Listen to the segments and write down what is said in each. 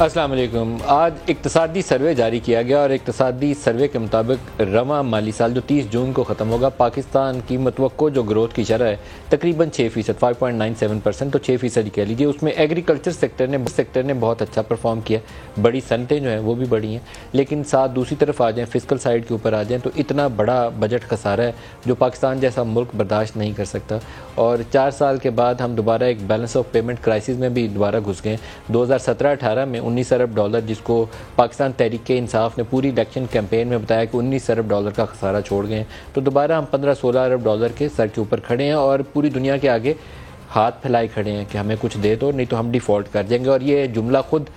السلام علیکم۔ آج اقتصادی سروے جاری کیا گیا اور اقتصادی سروے کے مطابق رواں مالی سال جو 30 جون کو ختم ہوگا، پاکستان کی متوقع جو گروتھ کی شرح ہے تقریباً 6%، 5.97%، تو 6% ہی کہہ لیجیے۔ اس میں ایگریکلچر سیکٹر نے بہت اچھا پرفارم کیا، بڑی صنعتیں جو ہیں وہ بھی بڑی ہیں، لیکن ساتھ دوسری طرف آ جائیں، فسکل سائیڈ کے اوپر آ جائیں تو اتنا بڑا بجٹ خسارہ ہے جو پاکستان جیسا ملک برداشت نہیں کر سکتا، اور 4 سال کے بعد ہم دوبارہ ایک بیلنس آف پیمنٹ کرائسس میں بھی دوبارہ گھس گئے۔ 2017-18 میں 19 ارب ڈالر، جس کو پاکستان تحریک انصاف نے پوری الیکشن کیمپین میں بتایا کہ 19 ارب ڈالر کا خسارہ چھوڑ گئے ہیں، تو دوبارہ ہم 15-16 ارب ڈالر کے سر کے اوپر کھڑے ہیں اور پوری دنیا کے آگے ہاتھ پھیلائے کھڑے ہیں کہ ہمیں کچھ دے دو نہیں تو ہم ڈیفالٹ کر جائیں گے۔ اور یہ جملہ خود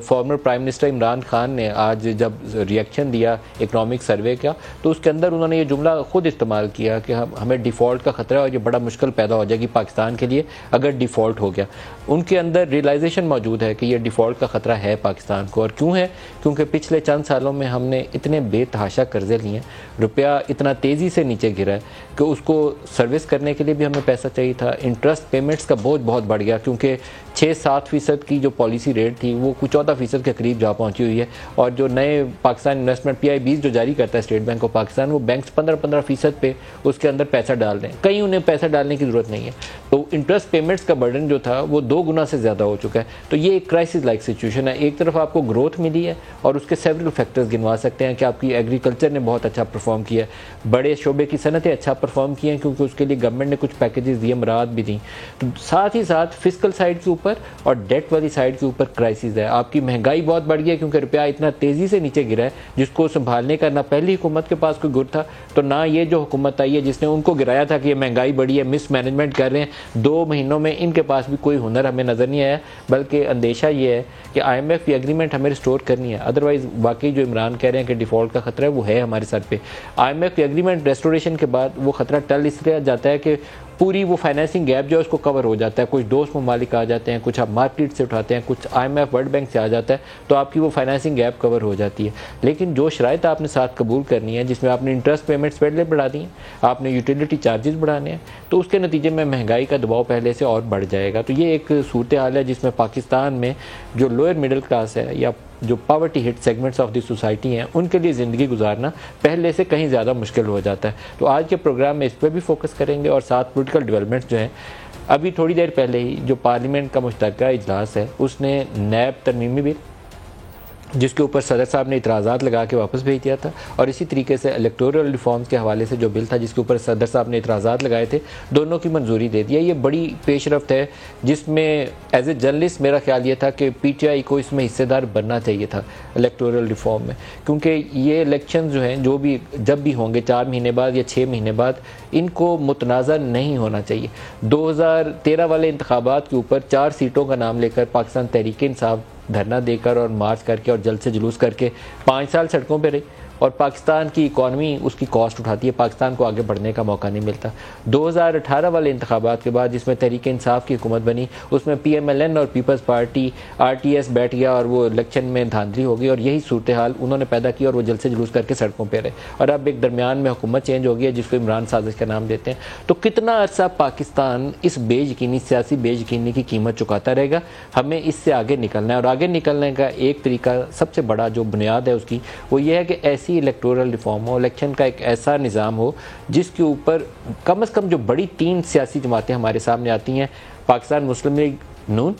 former prime minister Imran Khan نے آج جب ریئیکشن دیا اکنامک سروے کا، تو اس کے اندر انہوں نے یہ جملہ خود استعمال کیا کہ ہمیں ڈیفالٹ کا خطرہ ہے اور یہ بڑا مشکل پیدا ہو جائے گی پاکستان کے لیے اگر ڈیفالٹ ہو گیا۔ ان کے اندر ریئلائزیشن موجود ہے کہ یہ ڈیفالٹ کا خطرہ ہے پاکستان کو، اور کیوں ہے؟ کیونکہ پچھلے چند سالوں میں ہم نے اتنے بے تحاشا قرضے لیے ہیں، روپیہ اتنا تیزی سے نیچے گرا ہے کہ اس کو سروس کرنے کے لیے بھی ہمیں پیسہ چاہیے تھا۔ انٹرسٹ پیمنٹس کا بوجھ بہت بڑھ گیا کیونکہ 6-7% کی جو پالیسی ریٹ تھی وہ کچھ 14% کے قریب جا پہنچی ہوئی ہے، اور جو نئے پاکستان انویسٹمنٹ PI20 جو جاری کرتا ہے اسٹیٹ بینک آف پاکستان، وہ بینکس 15% پہ اس کے اندر پیسہ ڈال رہے ہیں، کہیں انہیں پیسہ ڈالنے کی ضرورت نہیں ہے، تو انٹرسٹ پیمنٹس کا برڈن جو تھا وہ 2 گنا سے زیادہ ہو چکا ہے۔ تو یہ ایک کرائسس لائک سچویشن ہے۔ ایک طرف آپ کو گروتھ ملی ہے اور اس کے سیورل فیکٹرز گنوا سکتے ہیں کہ آپ کی ایگریکلچر نے بہت اچھا پرفارم کیا ہے، بڑے شعبے کی صنعتیں اچھا پرفارم کی ہیں کیونکہ اس کے لیے گورنمنٹ نے کچھ پیکیجز دیے، مراد بھی دیں، تو ساتھ ہی ساتھ فسکل سائیڈ کے اوپر اور ڈیٹ والی سائیڈ کے اوپر کرائسس ہے۔ آپ کی مہنگائی بہت بڑھ گئی ہے کیونکہ روپیہ اتنا تیزی سے نیچے گرا ہے جس کو سنبھالنے کا نہ پہلی حکومت کے پاس کوئی گر تھا، تو نہ یہ جو حکومت آئی ہے جس نے ان کو گرایا تھا کہ یہ مہنگائی بڑھی ہے، مس مینجمنٹ کر رہے ہیں۔ 2 مہینوں میں ان کے پاس بھی کوئی ہنر ہمیں نظر نہیں آیا، بلکہ اندیشہ یہ ہے کہ IMF کی ایگریمنٹ ہمیں ریسٹور کرنی ہے، ادروائز واقعی جو عمران کہہ رہے ہیں کہ ڈیفالٹ کا خطرہ ہے وہ ہے ہمارے سر پہ۔ IMF کی ایگریمنٹ ریسٹوریشن کے بعد وہ خطرہ ٹل اس لیے جاتا ہے کہ پوری وہ فائنینسنگ گیپ جو ہے اس کو کور ہو جاتا ہے، کچھ دوست ممالک آ جاتے ہیں، کچھ آپ مارکیٹ سے اٹھاتے ہیں، کچھ IMF ورلڈ بینک سے آ جاتا ہے، تو آپ کی وہ فائنینسنگ گیپ کور ہو جاتی ہے۔ لیکن جو شرائط آپ نے ساتھ قبول کرنی ہے، جس میں آپ نے انٹرسٹ پیمنٹس پہلے بڑھا دی ہیں، آپ نے یوٹیلیٹی چارجز بڑھانے ہیں، تو اس کے نتیجے میں مہنگائی کا دباؤ پہلے سے اور بڑھ جائے گا۔ تو یہ ایک صورتحال ہے جس میں پاکستان میں جو لوئر مڈل کلاس ہے یا جو poverty hit segments of the society ہیں ان کے لیے زندگی گزارنا پہلے سے کہیں زیادہ مشکل ہو جاتا ہے۔ تو آج کے پروگرام میں اس پہ بھی فوکس کریں گے، اور ساتھ پولیٹیکل ڈیولپمنٹس جو ہیں، ابھی تھوڑی دیر پہلے ہی جو پارلیمنٹ کا مشترکہ اجلاس ہے اس نے نیب ترمیمی بل، جس کے اوپر صدر صاحب نے اعتراضات لگا کے واپس بھیج دیا تھا، اور اسی طریقے سے الیکٹورل ریفارمز کے حوالے سے جو بل تھا جس کے اوپر صدر صاحب نے اعتراضات لگائے تھے، دونوں کی منظوری دے دیا۔ یہ بڑی پیش رفت ہے جس میں ایز اے جرنلسٹ میرا خیال یہ تھا کہ PTI کو اس میں حصہ دار بننا چاہیے تھا الیکٹورل ریفارم میں، کیونکہ یہ الیکشنز جو ہیں جو بھی جب بھی ہوں گے 4 مہینے بعد یا 6 مہینے بعد، ان کو متنازع نہیں ہونا چاہیے۔ 2013 والے انتخابات کے اوپر 4 سیٹوں کا نام لے کر پاکستان تحریک انصاف دھرنا دے کر اور مارچ کر کے اور جلد سے جلوس کر کے 5 سال سڑکوں پہ رہی، اور پاکستان کی اکانومی اس کی کاسٹ اٹھاتی ہے، پاکستان کو آگے بڑھنے کا موقع نہیں ملتا۔ 2018 والے انتخابات کے بعد جس میں تحریک انصاف کی حکومت بنی، اس میں PMLN اور پیپلز پارٹی RTS بیٹھ گیا اور وہ الیکشن میں دھاندلی ہو گئی، اور یہی صورتحال انہوں نے پیدا کی اور وہ جلد سے جلوس کر کے سڑکوں پہ رہے، اور اب ایک درمیان میں حکومت چینج ہو گئی ہے جس کو عمران سازش کا نام دیتے ہیں۔ تو کتنا عرصہ پاکستان اس بے یقینی سیاسی بے یقینی کی قیمت چکاتا رہے گا؟ ہمیں اس سے آگے نکلنا ہے، اور آگے نکلنے کا ایک طریقہ سب سے بڑا جو بنیاد ہے اس کی وہ یہ ہے کہ ایسی الیکٹورل ریفارم ہو، الیکشن کا ایک ایسا نظام ہو جس کے اوپر کم از کم جو بڑی 3 سیاسی جماعتیں ہمارے سامنے آتی ہیں، پاکستان مسلم لیگ نون،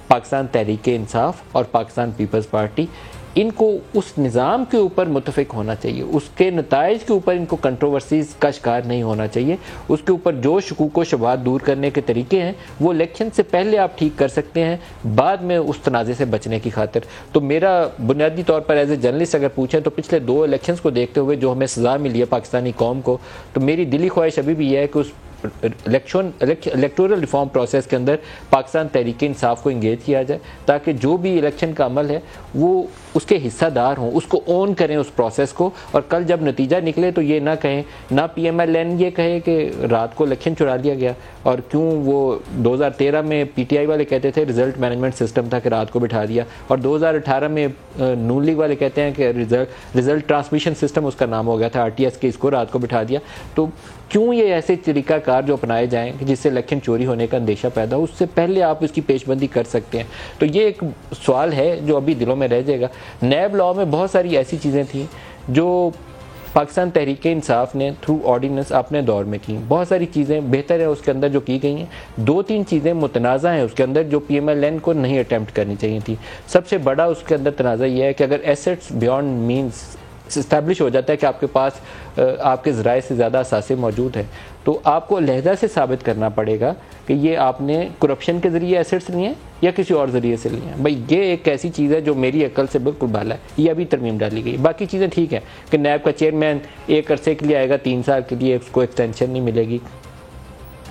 پاکستان تحریک انصاف اور پاکستان پیپلز پارٹی، ان کو اس نظام کے اوپر متفق ہونا چاہیے، اس کے نتائج کے اوپر ان کو کنٹروورسیز کا شکار نہیں ہونا چاہیے، اس کے اوپر جو شکوک و شبہات دور کرنے کے طریقے ہیں وہ الیکشن سے پہلے آپ ٹھیک کر سکتے ہیں، بعد میں اس تنازع سے بچنے کی خاطر۔ تو میرا بنیادی طور پر ایز اے جرنلسٹ اگر پوچھیں تو پچھلے 2 الیکشنز کو دیکھتے ہوئے جو ہمیں سزا ملی ہے پاکستانی قوم کو، تو میری دلی خواہش ابھی بھی یہ ہے کہ اس الیکٹورل ریفارم پروسیس کے اندر پاکستان تحریک انصاف کو انگیج کیا جائے، تاکہ جو بھی الیکشن کا عمل ہے وہ اس کے حصہ دار ہوں, اس کو اون کریں اس پروسیس کو, اور کل جب نتیجہ نکلے تو یہ نہ کہیں, نہ پی ایم ایل این یہ کہے کہ رات کو الیکشن چرا دیا گیا, اور کیوں وہ 2013 میں پی ٹی آئی والے کہتے تھے رزلٹ مینجمنٹ سسٹم تھا کہ رات کو بٹھا دیا, اور 2018 میں نون لیگ والے کہتے ہیں کہ رزلٹ ٹرانسمیشن سسٹم اس کا نام ہو گیا تھا RTS کے, اس کو رات کو بٹھا دیا. تو کیوں یہ ایسے طریقہ کار جو اپنائے جائیں جس سے الیکشن چوری ہونے کا اندیشہ پیدا ہو, اس سے پہلے آپ اس کی پیش بندی کر سکتے ہیں. تو یہ ایک سوال ہے جو ابھی دلوں میں رہ جائے گا. نیب لاء میں بہت ساری ایسی چیزیں تھیں جو پاکستان تحریک انصاف نے تھرو آرڈیننس اپنے دور میں کی, بہت ساری چیزیں بہتر ہیں اس کے اندر جو کی گئی ہیں, 2-3 چیزیں متنازع ہیں اس کے اندر جو پی ایم ایل این کو نہیں اٹیمپٹ کرنی چاہیے تھی. سب سے بڑا اس کے اندر تنازع یہ ہے کہ اگر ایسٹس بیونڈ مینز اسٹیبلش ہو جاتا ہے کہ آپ کے پاس آپ کے ذرائع سے زیادہ اثاثے موجود ہیں, تو آپ کو علیحدہ سے ثابت کرنا پڑے گا کہ یہ آپ نے کرپشن کے ذریعے ایسٹس لیے ہیں یا کسی اور ذریعے سے لیے ہیں. بھائی یہ ایک ایسی چیز ہے جو میری عقل سے بالکل بالا ہے, یہ ابھی ترمیم ڈالی گئی. باقی چیزیں ٹھیک ہیں کہ نیب کا چیئرمین ایک عرصے کے لیے آئے گا, 3 سال کے لیے اس کو ایکسٹینشن نہیں ملے گی.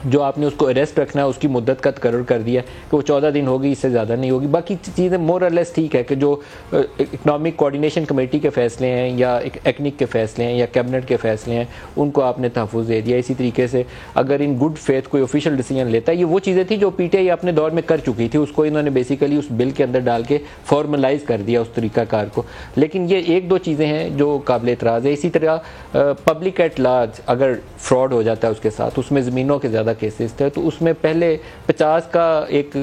جو آپ نے اس کو اریسٹ رکھنا ہے اس کی مدت کا تقرر کر دیا کہ وہ 14 دن ہوگی, اس سے زیادہ نہیں ہوگی. باقی چیزیں مور اور لیس ٹھیک ہے کہ جو اکنامک کوارڈینیشن کمیٹی کے فیصلے ہیں یا ایکنک کے فیصلے ہیں یا کیبنٹ کے فیصلے ہیں ان کو آپ نے تحفظ دے دیا. اسی طریقے سے اگر ان گڈ فیتھ کوئی آفیشیل ڈیسیجن لیتا ہے, یہ وہ چیزیں تھیں جو پی ٹی آئی اپنے دور میں کر چکی تھی, اس کو انہوں نے بیسیکلی اس بل کے اندر ڈال کے فارملائز کر دیا اس طریقہ کار کو. لیکن یہ 1-2 چیزیں ہیں جو قابل اعتراض ہے. اسی طرح پبلک ایٹ لارج اگر فراڈ ہو جاتا ہے اس کے ساتھ, اس میں زمینوں کے زیادہ کیسز تھے, تو اس میں پہلے 50 کا ایک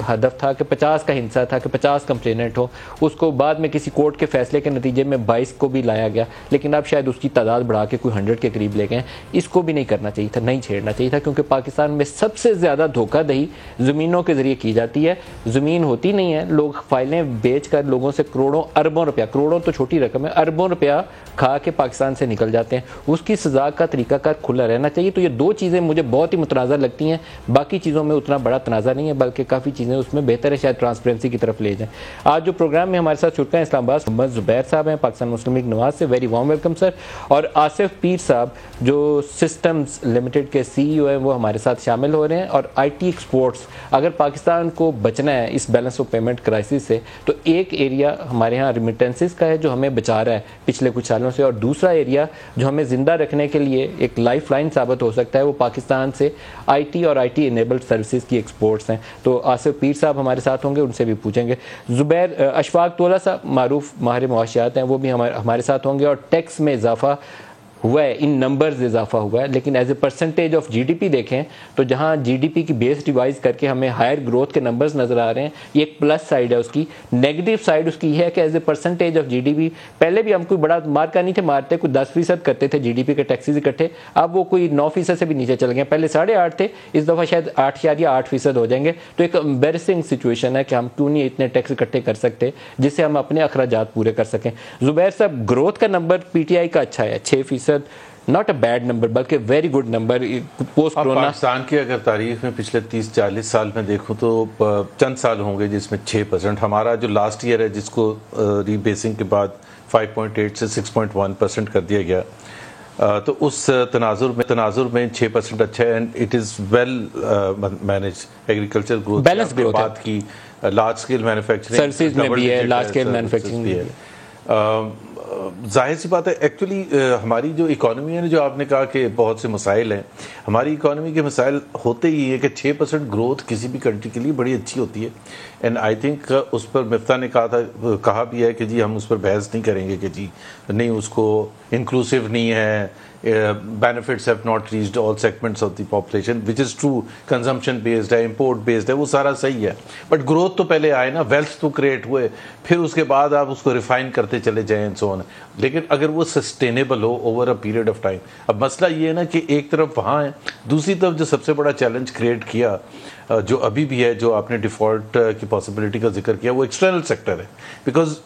ہدف تھا کہ 50 کا ہنسا تھا کہ 50 کمپلیننٹ ہو, اس کو بعد میں کسی کورٹ کے فیصلے کے نتیجے میں 22 کو بھی لایا گیا, لیکن اب شاید اس کی تعداد بڑھا کے کوئی 100 کے قریب لے گئے. اس کو بھی نہیں کرنا چاہیے تھا, نہیں چھیڑنا چاہیے تھا, کیونکہ پاکستان میں سب سے زیادہ دھوکہ دہی زمینوں کے ذریعے کی جاتی ہے. زمین ہوتی نہیں ہے, لوگ فائلیں بیچ کر لوگوں سے کروڑوں اربوں روپیہ, کروڑوں تو چھوٹی رقم ہے, اربوں روپیہ کھا کے پاکستان سے نکل جاتے ہیں. اس کی سزا کا طریقہ کار کھلا رہنا چاہیے. تو یہ 2 چیزیں مجھے بہت ہی متنازع لگتی ہیں. باقی چیزوں میں اتنا بڑا تنازع نہیں ہے, بلکہ کافی چیزیں اس میں بہتر ہے شاید ٹرانسپیرنسی کی طرف لے جائیں. آج جو پروگرام میں ہمارے ساتھ شرکا ہیں اسلام آباد محمد زبیر صاحب ہیں, پاکستان مسلم لیگ نواز سے, ویری وارم ویلکم سر. اور آصف پیر صاحب جو سسٹمز لمیٹڈ کے CEO ہیں, وہ ہمارے ساتھ شامل ہو رہے ہیں. اور IT ایکسپورٹس, اگر پاکستان کو بچنا ہے اس بیلنس آف پیمنٹ کرائسس سے, تو ایک ایریا ہمارے ہاں ریمیٹنسز کا ہے جو ہمیں بچا رہا ہے پچھلے کچھ سالوں سے, اور دوسرا ایریا جو ہمیں زندہ رکھنے کے لیے ایک لائف لائن ثابت ہو سکتا ہے وہ پاکستان سے IT اور IT انیبلڈ سروسز کی ایکسپورٹس ہیں. تو آصف پیر صاحب ہمارے ساتھ ہوں گے, ان سے بھی پوچھیں گے. زبیر اشفاق طولہ صاحب معروف ماہر معاشیات ہیں, وہ بھی ہمارے ساتھ ہوں گے. اور ٹیکس میں اضافہ ہوا ہے, ان نمبرز اضافہ ہوا ہے, لیکن as a percentage of GDP دیکھیں تو جہاں GDP کی بیس ڈیوائز کر کے ہمیں ہائر گروتھ کے نمبرز نظر آ رہے ہیں, یہ ایک پلس سائڈ ہے اس کی. نیگیٹو سائڈ اس کی یہ ہے کہ as a percentage of GDP پہلے بھی ہم کوئی بڑا مارکا نہیں تھے مارتے, کوئی 10% کرتے تھے GDP کے ٹیکسز اکٹھے, اب وہ کوئی 9% سے بھی نیچے چل گئے. پہلے 8.5 تھے, اس دفعہ شاید 8.8% ہو جائیں گے. تو ایک امبیرسنگ سچویشن ہے کہ ہم کیوں نہیں اتنے ٹیکس اکٹھے کر سکتے جس سے ہم اپنے اخراجات پورے کر سکیں. زبیر صاحب, گروتھ کا نمبر PTI کا اچھا ہے, 6%, ناٹ اے بیڈ نمبر بلکہ very good number. Post corona Pakistan کی اگر تاریخ میں پچھلے 30-40 سال میں دیکھوں تو چند سال ہوں گے جس میں 6%. ہمارا جو لاسٹ ایئر ہے جس کو ری بیسنگ کے بعد 5.8 سے 6.1% کر دیا گیا, تو اس تناظر میں 6% اچھا ہے. And it is well manage agriculture growth, balance growth بات کی لارج اسکیل مینوفیکچرنگ سروسز میں بھی ہے, لارج اسکیل مینوفیکچرنگ بھی ہے. ظاہر سی بات ہے. ایکچولی ہماری جو اکانومی ہے, جو آپ نے کہا کہ بہت سے مسائل ہیں, ہماری اکانومی کے مسائل ہوتے ہی ہے کہ 6% گروتھ کسی بھی کنٹری کے لیے بڑی اچھی ہوتی ہے. اینڈ آئی تھنک اس پر مفتاح نے کہا بھی ہے کہ جی ہم اس پر بحث نہیں کریں گے کہ جی نہیں اس کو انکلوسیو نہیں ہے, benefits have not reached all segments of the population, which is true. consumption based ہے, import based ہے, وہ سارا صحیح ہے. بٹ گروتھ تو پہلے آئے نا, ویلتھ تو کریٹ ہوئے, پھر اس کے بعد آپ اس کو ریفائن کرتے چلے جائیں and so on. لیکن اگر وہ sustainable who over a period of time. اب مسئلہ یہ ہے نا کہ ایک طرف وہاں ہے, دوسری طرف جو سب سے بڑا چیلنج کریٹ کیا جو ابھی بھی ہے, جو آپ نے ڈیفالٹ کی پاسبلٹی کا ذکر کیا, وہ ایکسٹرنل سیکٹر ہے. بیکاز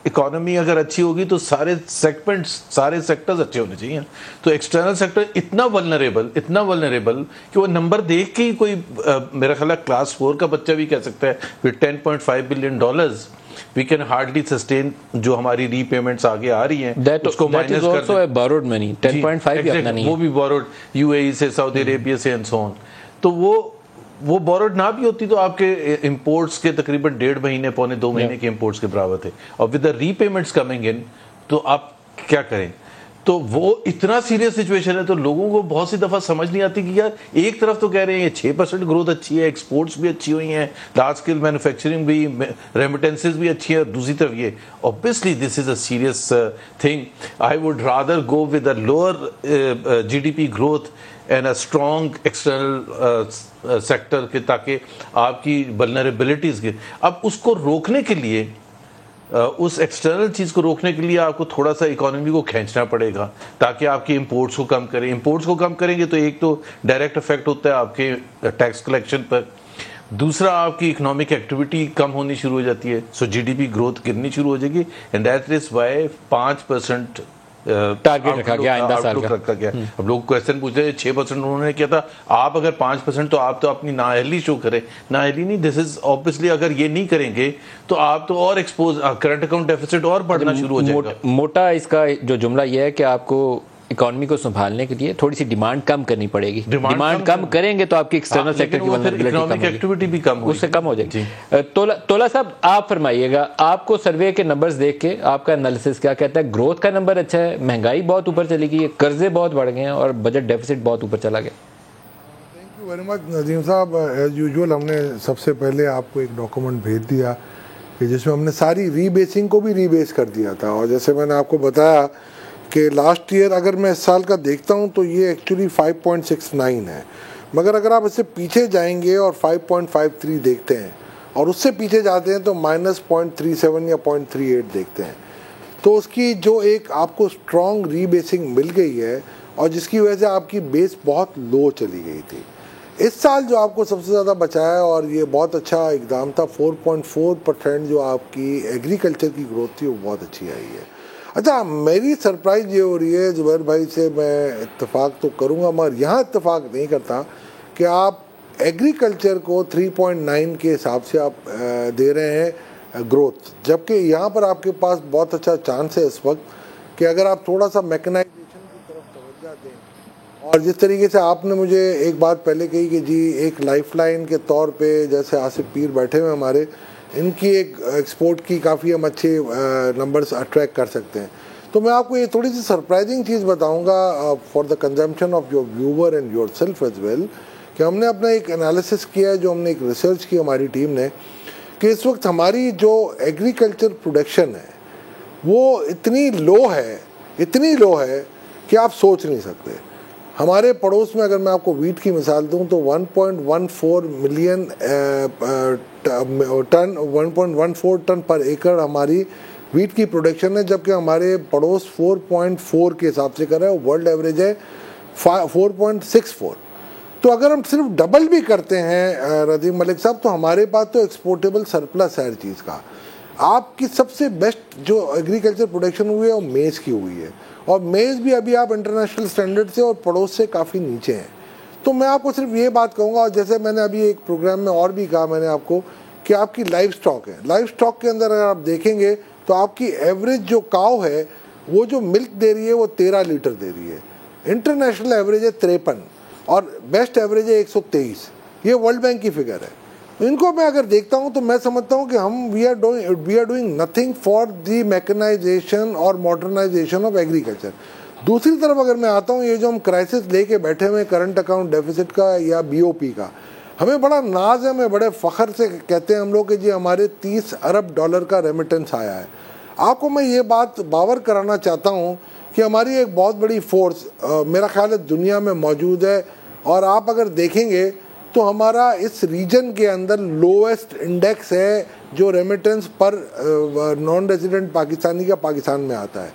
اکانومی اگر اچھی ہوگی تو سارے سیگمنٹس, سارے سیکٹرز اچھے ہونے چاہیے. تو ایکسٹرنل سیکٹر اتنا ولنریبل کہ وہ نمبر دیکھ کے ہی کوئی میرا خیال ہے کلاس 4 کا بچہ بھی کہہ سکتا ہے with $10.5 billion we can hardly sustain جو ہماری ری پیمنٹس آگے آ رہی ہیں اس کو مائنس کر دیں. borrowed money 10.5 بھی اپنا نہیں ہے, وہ بھی borrowed UAE سے, سعودی عربیہ سے and so on. تو وہ وہ بورڈ نہ بھی ہوتی تو آپ کے امپورٹس کے تقریباً 1.5 مہینے پونے 2 مہینے کے امپورٹس کے برابر تھے, اور with the repayments coming in, تو آپ کیا کریں؟ تو وہ اتنا سیریس سچویشن ہے, تو لوگوں کو بہت سی دفعہ سمجھ نہیں آتی کہ یار ایک طرف تو کہہ رہے ہیں یہ 6% گروتھ اچھی ہے, ایکسپورٹس بھی اچھی ہوئی ہیں, لارج اسکیل مینوفیکچرنگ بھی, ریمیٹنسز بھی اچھی ہے, دوسری طرف یہ obviously this is a serious thing. I would rather go with a lower GDP growth and a strong external sector, کہ تاکہ آپ کی vulnerabilities کے, اب اس کو روکنے کے لیے, اس ایکسٹرنل چیز کو روکنے کے لیے آپ کو تھوڑا سا اکانومی کو کھینچنا پڑے گا تاکہ آپ کی امپورٹس کو کم کریں. امپورٹس کو کم کریں گے تو ایک تو ڈائریکٹ افیکٹ ہوتا ہے آپ کے ٹیکس کلیکشن پر, دوسرا آپ کی اکنامک ایکٹیویٹی کم ہونی شروع ہو جاتی ہے, سو جی ڈی پی گروتھ گرنی شروع ہو جائے گی, and that is why 5% target رکھا گیا آئندہ سال کا. رکھا گیا. اب لوگ کویسچن پوچھ رہے ہیں 6% انہوں نے کیا تھا, آپ اگر 5% تو آپ تو اپنی نااہلی شو کریں. نااہلی نہیں, دس از obviously اگر یہ نہیں کریں گے تو آپ تو اور ایکسپوز, کرنٹ اکاؤنٹ ڈیفیسٹ اور بڑھنا شروع ہو جائے گا. موٹا اس کا جو جملہ یہ ہے کہ آپ کو اکانومی کو سنبھالنے کے لیے تھوڑی سی ڈیمانڈ کم کرنی پڑے گی. ڈیمانڈ کم کریں گے تو آپ کی ایکسٹرنل سیکٹر کی اکنامک ایکٹیویٹی بھی کم اس سے کم ہو جائے گی. تولا صاحب آپ فرمائیے گا, آپ کو سروے کے نمبرز دیکھ کے آپ کا انالیسس کیا کہتا ہے؟ گروتھ کا نمبر اچھا ہے, مہنگائی بہت اوپر چلی گئی ہے, قرضے بہت بڑھ گئے ہیں اور بجٹ ڈیفیسٹ بہت اوپر چلا گیا. Thank you very much Nadeem صاحب. ایز یوزول ہم نے سب سے پہلے آپ کو ایک ڈاکومنٹ بھیج دیا کہ جس میں ہم نے ساری ری بیسنگ کو بھی ری بیس کر دیا تھا, اور جیسے میں نے آپ کو بتایا کہ لاسٹ ایئر اگر میں اس سال کا دیکھتا ہوں تو یہ ایکچولی 5.69 ہے, مگر اگر آپ اس سے پیچھے جائیں گے اور 5.53 دیکھتے ہیں اور اس سے پیچھے جاتے ہیں تو -0.37 یا 0.38 دیکھتے ہیں, تو اس کی جو ایک آپ کو اسٹرانگ ری بیسنگ مل گئی ہے, اور جس کی وجہ سے آپ کی بیس بہت لو چلی گئی تھی. اس سال جو آپ کو سب سے زیادہ بچایا, اور یہ بہت اچھا اقدام تھا, 4.4% جو آپ کی ایگریکلچر کی گروتھ تھی وہ بہت اچھی آئی ہے. اچھا, میری سرپرائز یہ ہو رہی ہے, زبیر بھائی سے میں اتفاق تو کروں گا مگر یہاں اتفاق نہیں کرتا کہ آپ ایگریکلچر کو 3.9 کے حساب سے آپ دے رہے ہیں گروتھ, جبکہ یہاں پر آپ کے پاس بہت اچھا چانس ہے اس وقت کہ اگر آپ تھوڑا سا میکنائزیشن کی طرف توجہ دیں, اور جس طریقے سے آپ نے مجھے ایک بات پہلے کہی کہ جی ایک لائف لائن کے طور پہ جیسے آصف پیر بیٹھے ہوئے ہمارے, ان کی ایک ایکسپورٹ کی کافی ہم اچھے نمبرز اٹریکٹ کر سکتے ہیں, تو میں آپ کو یہ تھوڑی سی سرپرائزنگ چیز بتاؤں گا for the consumption of your viewer and yourself as well, کہ ہم نے اپنا ایک انالیسس کیا ہے, جو ہم نے ایک ریسرچ کی ہماری ٹیم نے, کہ اس وقت ہماری جو ایگریکلچر پروڈکشن ہے وہ اتنی لو ہے کہ آپ سوچ نہیں سکتے. ہمارے پڑوس میں اگر میں آپ کو ویٹ کی مثال دوں تو 1.14 ملین ٹن پر ایکڑ ہماری ویٹ کی پروڈکشن ہے, جبکہ ہمارے پڑوس 4.4 کے حساب سے کر رہے ہیں, ورلڈ ایوریج ہے 4.64. تو اگر ہم صرف ڈبل بھی کرتے ہیں ندیم ملک صاحب, تو ہمارے پاس تو ایکسپورٹیبل سرپلس ہے ہر چیز کا. آپ کی سب سے بیسٹ جو ایگریکلچر پروڈکشن ہوئی ہے وہ میز کی ہوئی ہے, اور میز بھی ابھی آپ انٹرنیشنل سٹینڈرڈ سے اور پڑوس سے کافی نیچے ہیں. تو میں آپ کو صرف یہ بات کہوں گا, اور جیسے میں نے ابھی ایک پروگرام میں اور بھی کہا میں نے آپ کو, کہ آپ کی لائف سٹاک ہے, لائف سٹاک کے اندر اگر آپ دیکھیں گے تو آپ کی ایوریج جو کاؤ ہے وہ جو ملک دے رہی ہے وہ 13 لیٹر دے رہی ہے, انٹرنیشنل ایوریج ہے 53 اور بیسٹ ایوریج ہے 123. یہ ورلڈ بینک کی فگر ہے. ان کو میں اگر دیکھتا ہوں تو میں سمجھتا ہوں کہ ہم we are doing nothing for the mechanization اور ماڈرنائزیشن آف ایگریکلچر. دوسری طرف اگر میں آتا ہوں, یہ جو ہم کرائسس لے کے بیٹھے ہوئے کرنٹ اکاؤنٹ ڈیفیسٹ کا یا BOP کا, ہمیں بڑا ناز ہے, ہمیں بڑے فخر سے کہتے ہیں ہم لوگ کہ جی ہمارے $30 ارب کا ریمیٹنس آیا ہے. آپ کو میں یہ بات باور کرانا چاہتا ہوں کہ ہماری ایک بہت بڑی فورس میرا خیال ہے دنیا میں موجود ہے, اور آپ اگر دیکھیں گے تو ہمارا اس ریجن کے اندر لویسٹ انڈیکس ہے جو ریمیٹنس پر نان ریزیڈنٹ پاکستانی کا پاکستان میں آتا ہے,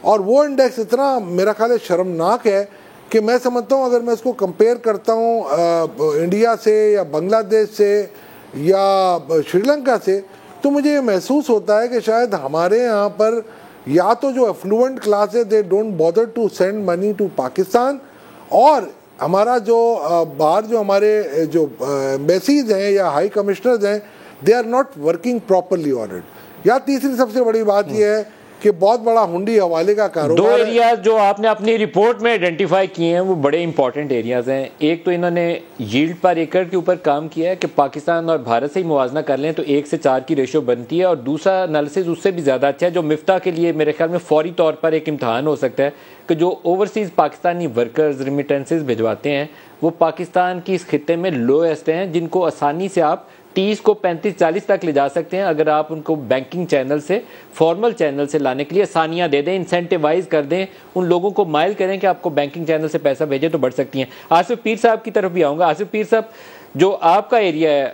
اور وہ انڈیکس اتنا میرا خیال ہے شرمناک ہے کہ میں سمجھتا ہوں اگر میں اس کو کمپیئر کرتا ہوں انڈیا سے یا بنگلہ دیش سے یا شری لنکا سے, تو مجھے یہ محسوس ہوتا ہے کہ شاید ہمارے یہاں پر یا تو جو افلوئنٹ کلاس ہے they don't bother to send money to Pakistan, اور ہمارا جو باہر جو ہمارے جو ایمبیسیز ہیں یا ہائی کمشنرز ہیں they are not working properly on it. یا تیسری سب سے بڑی بات یہ ہے کہ بہت بڑا ہنڈی حوالے کا دو کاروبار ہے. ایریاز جو آپ نے اپنی رپورٹ میں آئیڈینٹیفائی کیے ہیں وہ بڑے امپورٹنٹ ایریاز ہیں. ایک تو انہوں نے ییلڈ پر ایکڑ کے اوپر کام کیا ہے کہ پاکستان اور بھارت سے ہی موازنہ کر لیں تو 1 سے 4 کی ریشو بنتی ہے, اور دوسرا انالیسز اس سے بھی زیادہ اچھا ہے جو مفتاح کے لیے میرے خیال میں فوری طور پر ایک امتحان ہو سکتا ہے کہ جو اوورسیز پاکستانی ورکرز ریمیٹنسز بھجواتے ہیں وہ پاکستان کی اس خطے میں لویسٹ ہیں, جن کو آسانی سے آپ 30 کو 35-40 تک لے جا سکتے ہیں اگر آپ ان کو بینکنگ چینل سے, فارمل چینل سے لانے کے لیے آسانیاں دے دیں, انسینٹیوائز کر دیں, ان لوگوں کو مائل کریں کہ آپ کو بینکنگ چینل سے پیسہ بھیجیں تو بڑھ سکتی ہیں. آصف پیر صاحب کی طرف بھی آؤں گا. آصف پیر صاحب, جو آپ کا ایریا ہے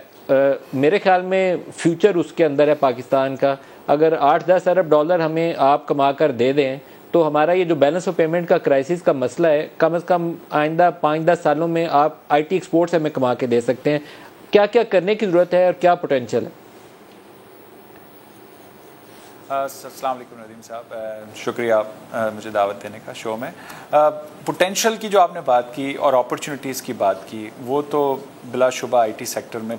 میرے خیال میں فیوچر اس کے اندر ہے پاکستان کا, اگر 8-10 ارب ڈالر ہمیں آپ کما کر دے دیں تو ہمارا یہ جو بیلنس آف پیمنٹ کا کرائسس کا مسئلہ ہے کم از کم آئندہ 5-10 سالوں میں آپ آئی ٹی ایکسپورٹ سے ہمیں کما کے دے سکتے ہیں. کیا کیا کرنے کی ضرورت ہے اور کیا پوٹینشیل ہے؟ السلام علیکم ندیم صاحب, شکریہ مجھے دعوت دینے کا شو میں. پوٹینشیل کی جو آپ نے بات کی اور اپرچونیٹیز کی بات کی وہ تو بلا شبہ آئی ٹی سیکٹر میں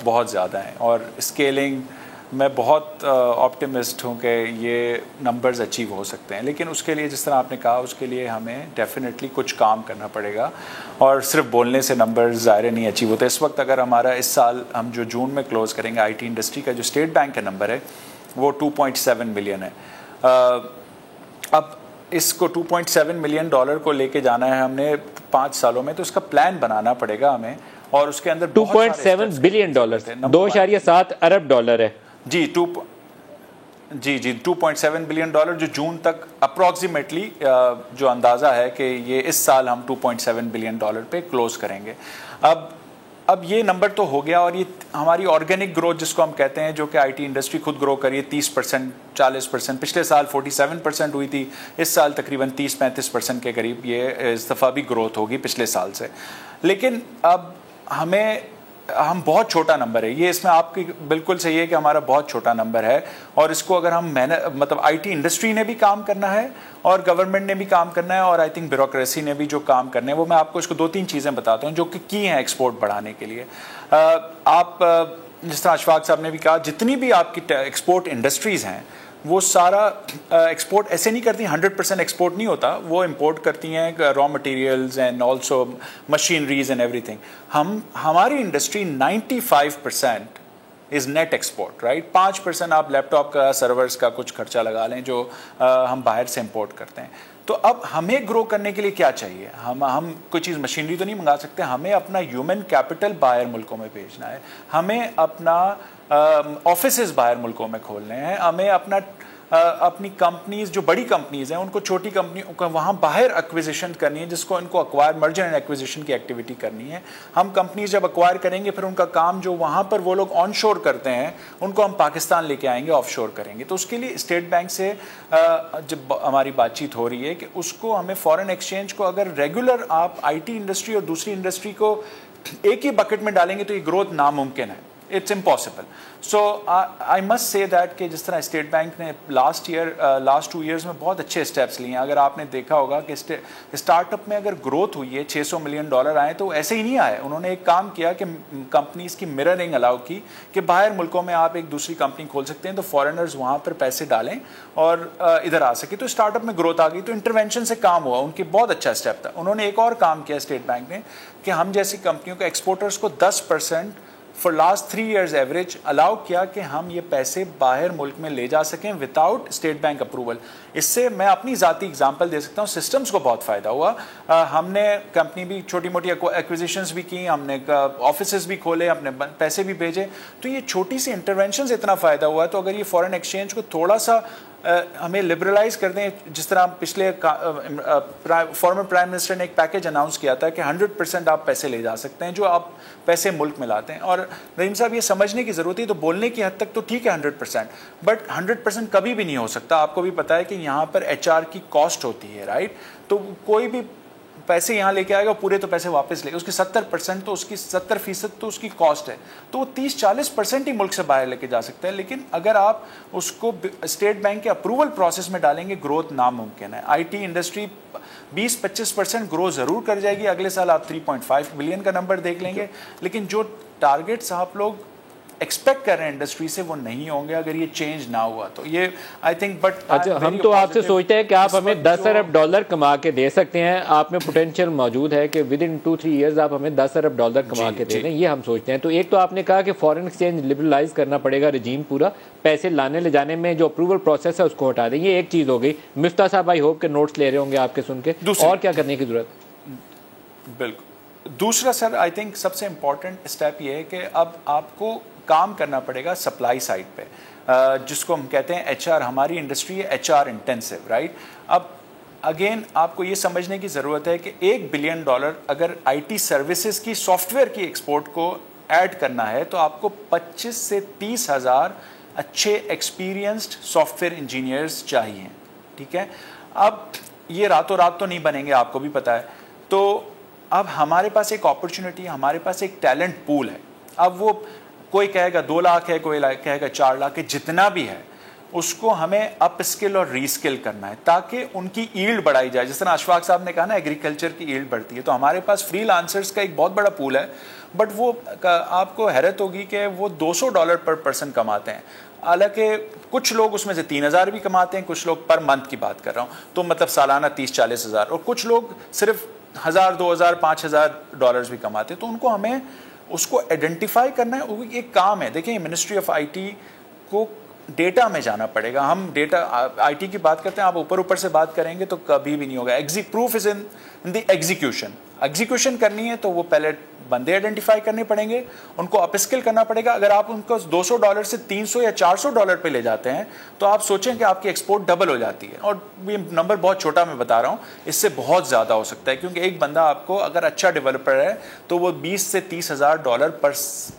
بہت زیادہ ہیں, اور اسکیلنگ میں بہت آپٹیمسٹ ہوں کہ یہ نمبرز اچیو ہو سکتے ہیں. لیکن اس کے لیے جس طرح آپ نے کہا اس کے لیے ہمیں ڈیفینیٹلی کچھ کام کرنا پڑے گا, اور صرف بولنے سے نمبرز ظاہر نہیں اچیو ہوتے. اس وقت اگر ہمارا اس سال ہم جو جون میں کلوز کریں گے آئی ٹی انڈسٹری کا جو اسٹیٹ بینک کا نمبر ہے وہ 2.7 ملین ہے. اب اس کو 2.7 ملین ڈالر کو لے کے جانا ہے ہم نے 5 سالوں میں, تو اس کا پلان بنانا پڑے گا ہمیں, اور اس کے اندر 2.7 بلین ڈالر 2.7 ارب ڈالر ہے. جی 2.7 بلین ڈالر جو جون تک اپروکسیمیٹلی جو اندازہ ہے کہ یہ اس سال ہم 2.7 بلین ڈالر پہ کلوز کریں گے. اب یہ نمبر تو ہو گیا, اور یہ ہماری آرگینک گروتھ جس کو ہم کہتے ہیں جو کہ آئی ٹی انڈسٹری خود گرو کری ہے 30%, 40%, پچھلے سال 47% ہوئی تھی, اس سال تقریباً 30-35% کے قریب یہ اس دفعہ بھی گروتھ ہوگی پچھلے سال سے. لیکن اب ہم بہت چھوٹا نمبر ہے یہ, اس میں آپ کی بالکل صحیح ہے کہ ہمارا بہت چھوٹا نمبر ہے, اور اس کو اگر ہم مطلب آئی ٹی انڈسٹری نے بھی کام کرنا ہے اور گورنمنٹ نے بھی کام کرنا ہے, اور آئی تھنک بیوروکریسی نے بھی جو کام کرنے ہیں وہ میں آپ کو اس کو 2-3 چیزیں بتاتا ہوں جو کہ کی ہیں ایکسپورٹ بڑھانے کے لیے. آپ جس طرح اشفاق صاحب نے بھی کہا جتنی بھی آپ کی ایکسپورٹ انڈسٹریز ہیں وہ سارا ایکسپورٹ ایسے نہیں کرتی, 100% ایکسپورٹ نہیں ہوتا, وہ امپورٹ کرتی ہیں raw materials and also machineries and every thing. ہماری انڈسٹری 95% از نیٹ ایکسپورٹ, رائٹ. 5% آپ لیپ ٹاپ کا, سرورز کا کچھ خرچہ لگا لیں جو ہم باہر سے امپورٹ کرتے ہیں. تو اب ہمیں گرو کرنے کے لیے کیا چاہیے, ہم کوئی چیز مشینری تو نہیں منگا سکتے, ہمیں اپنا ہیومن کیپٹل باہر ملکوں میں بھیجنا ہے, ہمیں اپنا آفیسز باہر ملکوں میں کھولنے ہیں, ہمیں اپنی کمپنیز جو بڑی کمپنیز ہیں ان کو چھوٹی کمپنیوں کو وہاں باہر ایکویزیشن کرنی ہے, جس کو ان کو اکوائر مرجر اینڈ ایکویزیشن کی ایکٹیویٹی کرنی ہے. ہم کمپنیز جب اکوائر کریں گے پھر ان کا کام جو وہاں پر وہ لوگ آن شور کرتے ہیں ان کو ہم پاکستان لے کے آئیں گے, آف شور کریں گے. تو اس کے لیے اسٹیٹ بینک سے جب ہماری بات چیت ہو رہی ہے کہ اس کو ہمیں فارن ایکسچینج کو اگر ریگولر آپ آئی ٹی انڈسٹری اور دوسری انڈسٹری کو ایک ہی بکٹ میں ڈالیں گے تو یہ گروتھ ناممکن ہے, it's impossible. So I must say that کہ جس طرح اسٹیٹ بینک نے لاسٹ 2 ایئرز میں بہت اچھے اسٹیپس لیے ہیں. اگر آپ نے دیکھا ہوگا کہ اسٹارٹ اپ میں اگر گروتھ ہوئی ہے 600 ملین ڈالر آئے تو ایسے ہی نہیں آئے. انہوں نے ایک کام کیا کہ کمپنیز کی مررنگ الاؤ کی کہ باہر ملکوں میں آپ ایک دوسری کمپنی کھول سکتے ہیں تو فارنرز وہاں پر پیسے ڈالیں اور ادھر آ سکے, تو اسٹارٹ اپ میں گروتھ آ گئی. تو انٹرونشن سے کام ہوا, ان کی بہت اچھا اسٹیپ تھا. انہوں نے ایک اور کام کیا اسٹیٹ بینک نے کہ ہم جیسی کمپنیوں کو ایکسپورٹرز کو 10% فار لاسٹ 3 ایئرز ایوریج الاؤ کیا کہ ہم یہ پیسے باہر ملک میں لے جا سکیں وداؤٹ اسٹیٹ بینک اپروول. اس سے میں اپنی ذاتی اگزامپل دے سکتا ہوں, سسٹمز کو بہت فائدہ ہوا. ہم نے کمپنی بھی چھوٹی موٹی ایکویزیشنز بھی کی, ہم نے آفیسز بھی کھولے, اپنے پیسے بھی بھیجے. تو یہ چھوٹی سی انٹرونشن سے اتنا فائدہ ہوا. تو اگر یہ فارن ایکسچینج کو تھوڑا سا ہمیں لبرلائز کر دیں, جس طرح پچھلے فارمر پرائم منسٹر نے ایک پیکیج اناؤنس کیا تھا کہ 100% آپ پیسے لے جا سکتے ہیں جو آپ پیسے ملک میں لاتے ہیں. اور رحیم صاحب یہ سمجھنے کی ضرورت ہے, تو بولنے کی حد تک تو ٹھیک ہے 100%, بٹ 100% کبھی بھی نہیں ہو سکتا. آپ کو بھی پتا ہے کہ یہاں پر HR کی کاسٹ ہوتی ہے, رائٹ. تو کوئی بھی پیسے یہاں لے کے آئے گا پورے تو پیسے واپس لے گا, اس کی 70% تو اس کی 70% تو اس کی کاسٹ ہے, تو وہ 30-40% ہی ملک سے باہر لے کے جا سکتا ہے. لیکن اگر آپ اس کو اسٹیٹ بینک کے اپروول پروسیس میں ڈالیں گے گروتھ ناممکن ہے. آئی ٹی انڈسٹری 20-25% گرو ضرور کر جائے گی, اگلے سال آپ 3.5 بلین کا نمبر دیکھ لیں گے. لیکن جو ٹارگیٹس آپ لوگ ایکسپیکٹ کر رہے ہیں انڈسٹری سے وہ نہیں ہوں گے اگر یہ چینج نہ ہوا تو. یہ آئی تھنک بٹ اچھا ہم تو آپ سے سوچتے ہیں کہ آپ ہمیں 10 ارب ڈالر کما کے دے سکتے ہیں, آپ میں پوٹینشیل موجود ہے کہ ود ان 2-3 ایئرز آپ ہمیں 10 ارب ڈالر کما کے دے دیں, یہ ہم سوچتے ہیں. تو ایک تو آپ نے کہا کہ فارن ایکسچینج لبرلائز کرنا پڑے گا رجیم پورا, پیسے لانے لے جانے میں جو اپروول پروسیس ہے اس کو ہٹا دیں, یہ ایک چیز ہو گئی. مفتاح صاحب آئی ہوپ کے نوٹس لے رہے ہوں گے آپ کے سن کے, اور کیا کرنے کی ضرورت؟ بالکل. دوسرا سر آئی تھنک سب سے امپورٹنٹ اسٹیپ یہ ہے کہ اب آپ کو کام کرنا پڑے گا سپلائی سائڈ پہ, جس کو ہم کہتے ہیں ایچ آر. ہماری انڈسٹری ہے ایچ آر انٹینسو, رائٹ. اب اگین آپ کو یہ سمجھنے کی ضرورت ہے کہ $1 بلین اگر آئی ٹی سروسز کی سافٹ ویئر کی ایکسپورٹ کو ایڈ کرنا ہے تو آپ کو 25 سے 30 ہزار اچھے ایکسپیرینسڈ سافٹ ویئر انجینئرز چاہیے, ٹھیک ہے. اب یہ راتوں رات تو نہیں بنیں گے, آپ کو بھی پتہ ہے. تو اب ہمارے پاس ایک اپرچونٹی, ہمارے پاس ایک ٹیلنٹ پول ہے. اب وہ کوئی کہے گا 2 لاکھ ہے, کوئی کہے گا 4 لاکھ ہے, جتنا بھی ہے اس کو ہمیں اپ اسکل اور ری اسکل کرنا ہے تاکہ ان کی ایلڈ بڑھائی جائے. جس طرح اشفاق صاحب نے کہا نا ایگریکلچر کی ایلڈ بڑھتی ہے, تو ہمارے پاس فری لانسرز کا ایک بہت بڑا پول ہے, بٹ وہ آپ کو حیرت ہوگی کہ وہ $200 پر پرسن کماتے ہیں, حالانکہ کچھ لوگ اس میں سے 3,000 بھی کماتے ہیں, کچھ لوگ پر منتھ کی بات کر رہا ہوں, تو مطلب سالانہ 30-40 ہزار, اور کچھ لوگ صرف 1,000, 2,000, $5,000 بھی کماتے ہیں. تو ان کو ہمیں اس کو آئیڈینٹیفائی کرنا ہے, وہ ایک کام ہے. دیکھیں منسٹری آف آئی ٹی کو ڈیٹا میں جانا پڑے گا. ہم ڈیٹا آئی ٹی کی بات کرتے ہیں, آپ اوپر سے بات کریں گے تو کبھی بھی نہیں ہوگا. Proof is in the execution کرنی ہے تو وہ پہلے بندے آئیڈینٹیفائی کرنے پڑیں گے, ان کو اپ اسکل کرنا پڑے گا. اگر آپ ان کو $200 سے $300 یا $400 پہ لے جاتے ہیں تو آپ سوچیں کہ آپ کی ایکسپورٹ ڈبل ہو جاتی ہے. اور یہ نمبر بہت چھوٹا میں بتا رہا ہوں, اس سے بہت زیادہ ہو سکتا ہے, کیونکہ ایک بندہ آپ کو اگر اچھا ڈیولپر ہے تو وہ $20,000 سے $30,000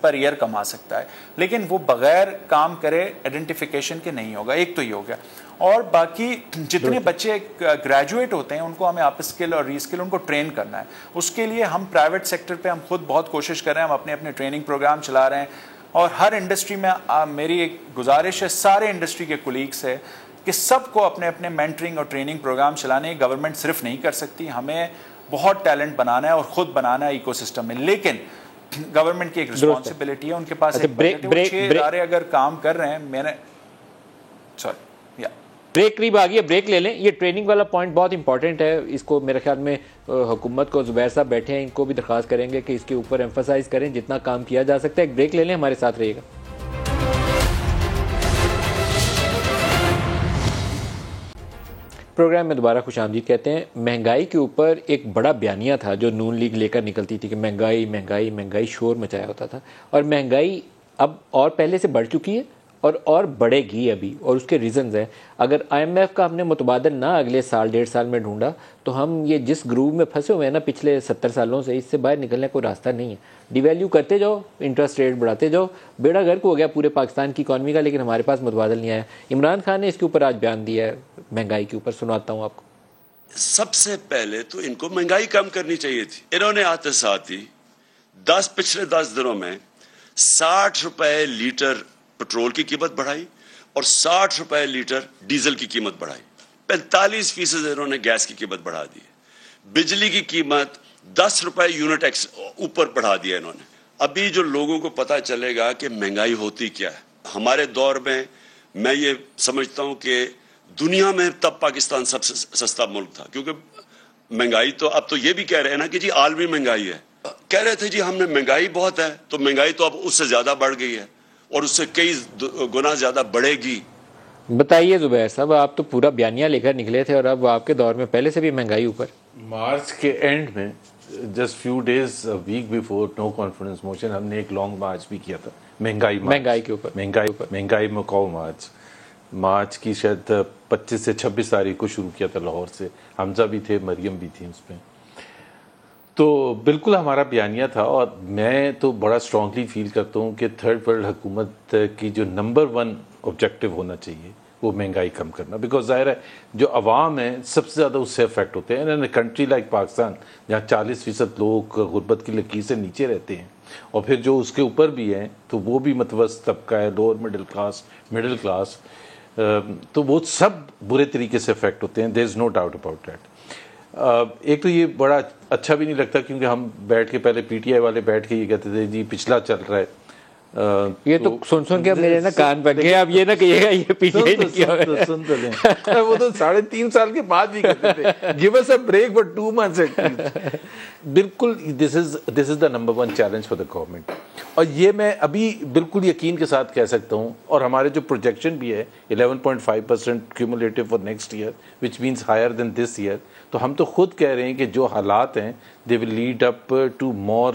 پر ایئر کما سکتا ہے, لیکن وہ بغیر کام کرے آئیڈینٹیفیکیشن کے نہیں ہوگا. ایک تو یہ ہو گیا. اور باقی جتنے بچے گریجویٹ ہوتے ہیں ان کو ہمیں اپ اسکل اور ری اسکل ان کو ٹرین کرنا ہے. اس کے لیے ہم پرائیویٹ سیکٹر پہ ہم خود بہت کوشش کر رہے ہیں, ہم اپنے ٹریننگ پروگرام چلا رہے ہیں. اور ہر انڈسٹری میں میری ایک گزارش ہے سارے انڈسٹری کے کولیگ سے کہ سب کو اپنے مینٹرنگ اور ٹریننگ پروگرام چلانے. گورنمنٹ صرف نہیں کر سکتی, ہمیں بہت ٹیلنٹ بنانا ہے اور خود بنانا ہے ایکو سسٹم میں, لیکن گورنمنٹ کی ایک رسپانسبلٹی ہے, ان کے پاس ایک بجٹ ہے. 6 ادارے اگر کام کر رہے ہیں, میں نے بریک قریب آ گئی ہے, بریک لے لیں. یہ ٹریننگ والا پوائنٹ بہت امپورٹنٹ ہے, اس کو میرے خیال میں حکومت کو زبیر صاحب بیٹھے ہیں ان کو بھی درخواست کریں گے کہ اس کے اوپر ایمفسائز کریں جتنا کام کیا جا سکتا ہے. ایک بریک لے لیں, ہمارے ساتھ رہیے گا. پروگرام میں دوبارہ خوش آمدید کہتے ہیں. مہنگائی کے اوپر ایک بڑا بیانیہ تھا جو نون لیگ لے کر نکلتی تھی کہ مہنگائی مہنگائی مہنگائی, شور مچایا ہوتا تھا, اور مہنگائی اب اور پہلے سے بڑھ چکی ہے اور بڑھے گی ابھی, اور اس کے ریزنز ہیں. اگر آئی ایم ایف کا ہم نے متبادل نہ اگلے سال 1.5 سال میں ڈھونڈا تو ہم یہ جس گروو میں پھنسے ہوئے ہیں نا پچھلے 70 سالوں سے, اس سے باہر نکلنے کوئی راستہ نہیں ہے. ڈی ویلیو کرتے جاؤ, انٹرسٹ ریٹ بڑھاتے جاؤ, بیڑا گرک ہو گیا پورے پاکستان کی اکانومی کا, لیکن ہمارے پاس متبادل نہیں آیا. عمران خان نے اس کے اوپر آج بیان دیا ہے مہنگائی کے اوپر, سناتا ہوں آپ کو. سب سے پہلے تو ان کو مہنگائی کم کرنی چاہیے تھی. انہوں نے آتے ساتھ ہی پچھلے 10 دنوں میں 60 روپے لیٹر پٹرول کی قیمت بڑھائی اور 60 روپے لیٹر ڈیزل کی قیمت بڑھائی. 45% انہوں نے گیس کی قیمت بڑھا دی. بجلی کی قیمت 10 روپے یونٹ اوپر بڑھا دیا انہوں نے. ابھی جو لوگوں کو پتا چلے گا کہ مہنگائی ہوتی کیا ہے. ہمارے دور میں یہ سمجھتا ہوں کہ دنیا میں تب پاکستان سب سے سستا ملک تھا, کیونکہ مہنگائی تو اب تو یہ بھی کہہ رہے ہیں نا کہ جی عالمی مہنگائی ہے. کہہ رہے تھے جی ہم نے مہنگائی بہت ہے, تو مہنگائی تو اب اس سے زیادہ بڑھ گئی ہے اور اس سے کئی گنا زیادہ بڑھے گی. بتائیے زبیر صاحب, آپ تو پورا بیانیہ لے کر نکلے تھے اور اب آپ کے دور میں پہلے سے بھی مہنگائی اوپر. مارچ کے اینڈ میں just few days week before no confidence motion ہم نے ایک لانگ مارچ بھی کیا تھا مہنگائی کے اوپر. مہنگائی مکاؤ مارچ کی شاید 25 سے 26 تاریخ کو شروع کیا تھا لاہور سے. حمزہ بھی تھے, مریم بھی تھی اس میں. تو بالکل ہمارا بیانیہ تھا, اور میں تو بڑا اسٹرانگلی فیل کرتا ہوں کہ تھرڈ ورلڈ حکومت کی جو نمبر 1 آبجیکٹو ہونا چاہیے وہ مہنگائی کم کرنا. بیکاز ظاہر ہے جو عوام ہیں سب سے زیادہ اس سے افیکٹ ہوتے ہیں. ان کنٹری لائک پاکستان جہاں 40% لوگ غربت کی لکیر سے نیچے رہتے ہیں, اور پھر جو اس کے اوپر بھی ہیں تو وہ بھی متوسط طبقہ ہے, لوور مڈل کلاس, تو وہ سب برے طریقے سے افیکٹ ہوتے ہیں. دیر از نو ڈاؤٹ اباؤٹ دیٹ. ایک تو یہ بڑا اچھا بھی نہیں لگتا کیونکہ ہم بیٹھ کے پہلے پی ٹی آئی والے بیٹھ کے یہ کہتے تھے جی پچھلا چل رہا ہے, یہ تو سن کے میرے نا کان پک گئے. اب یہ نہ کہیے گا یہ پیچھے ہی نہیں کیا. سن تو لیں, وہ تو 3.5 سال کے بعد بھی کہتے تھے give us a break for 2 months at least. بالکل this is the number one challenge for the government. اور یہ میں ابھی بالکل یقین کے ساتھ کہہ سکتا ہوں, اور ہمارے جو پروجیکشن بھی ہے 11.5% cumulative for next year which means higher than this year, تو ہم تو خود کہہ رہے ہیں کہ جو حالات ہیں they will lead up to more.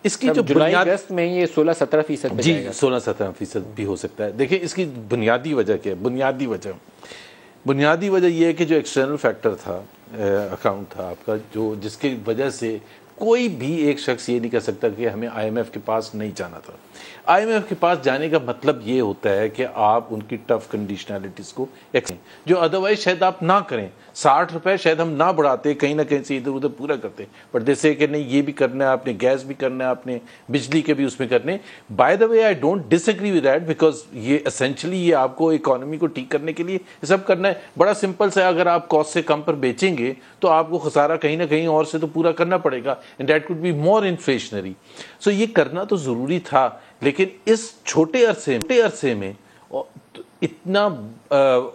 اس کی جو جولائی اگست میں یہ 16-17% جی 16-17% بھی ہو سکتا ہے. دیکھیں اس کی بنیادی وجہ کیا ہے. بنیادی وجہ یہ ہے کہ جو ایکسٹرنل فیکٹر تھا, اکاؤنٹ تھا آپ کا, جو جس کی وجہ سے کوئی بھی ایک شخص یہ نہیں کہہ سکتا کہ ہمیں آئی ایم ایف کے پاس نہیں جانا تھا. آئی ایم ایف کے پاس جانے کا مطلب یہ ہوتا ہے کہ آپ ان کی ٹف کنڈیشنلٹیز کو جو ادروائز شاید آپ نہ کریں. 60 روپے شاید ہم نہ بڑھاتے, کہیں نہ کہیں سے ادھر ادھر پورا کرتے, بٹ جیسے کہ نہیں یہ بھی کرنا ہے آپ نے, گیس بھی کرنا ہے آپ نے, بجلی کے بھی اس میں کرنے. By the way I don't disagree with that, because یہ اسینشلی یہ آپ کو اکانومی کو ٹھیک کرنے کے لیے یہ سب کرنا ہے. بڑا سمپل سے, اگر آپ کاسٹ سے کم پر بیچیں گے تو آپ کو خسارہ کہیں نہ کہیں اور سے تو پورا کرنا پڑے گا, and that could be more inflationary. So یہ کرنا تو ضروری تھا, لیکن اس چھوٹے عرصے میں اتنا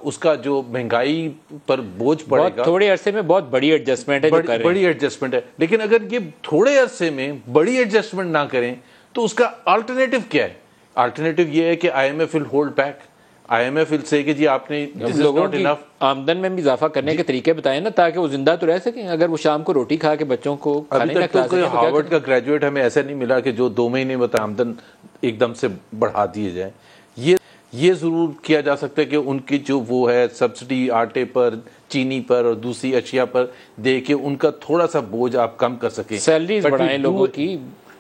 اس کا جو مہنگائی پر بوجھ پڑے گا, تھوڑے عرصے میں بہت بڑی ایڈجسٹمنٹ ہے, بڑی ایڈجسٹمنٹ ہے. لیکن اگر یہ تھوڑے عرصے میں بڑی ایڈجسٹمنٹ نہ کریں تو اس کا آلٹرنیٹو کیا ہے؟ آلٹرنیٹو یہ ہے کہ I M F will hold back. I M F will say کہ جی آپ نے لوگوں کی آمدن میں بھی اضافہ کرنے کے طریقے بتائیں نا, تاکہ وہ زندہ تو رہ سکیں. اگر وہ شام کو روٹی کھا کے بچوں کو ابھی تک تو کوئی ہارورڈ کا گریجویٹ ہمیں ایسا نہیں ملا کہ جو 2 مہینے میں آمدن ایک دم سے بڑھا دیے جائیں. یہ ضرور کیا جا سکتا ہے کہ ان کی جو وہ ہے سبسڈی آٹے پر, چینی پر اور دوسری اشیاء پر دے کے ان کا تھوڑا سا بوجھ آپ کم کر سکیں, سیلریز بڑھائیں لوگوں کی,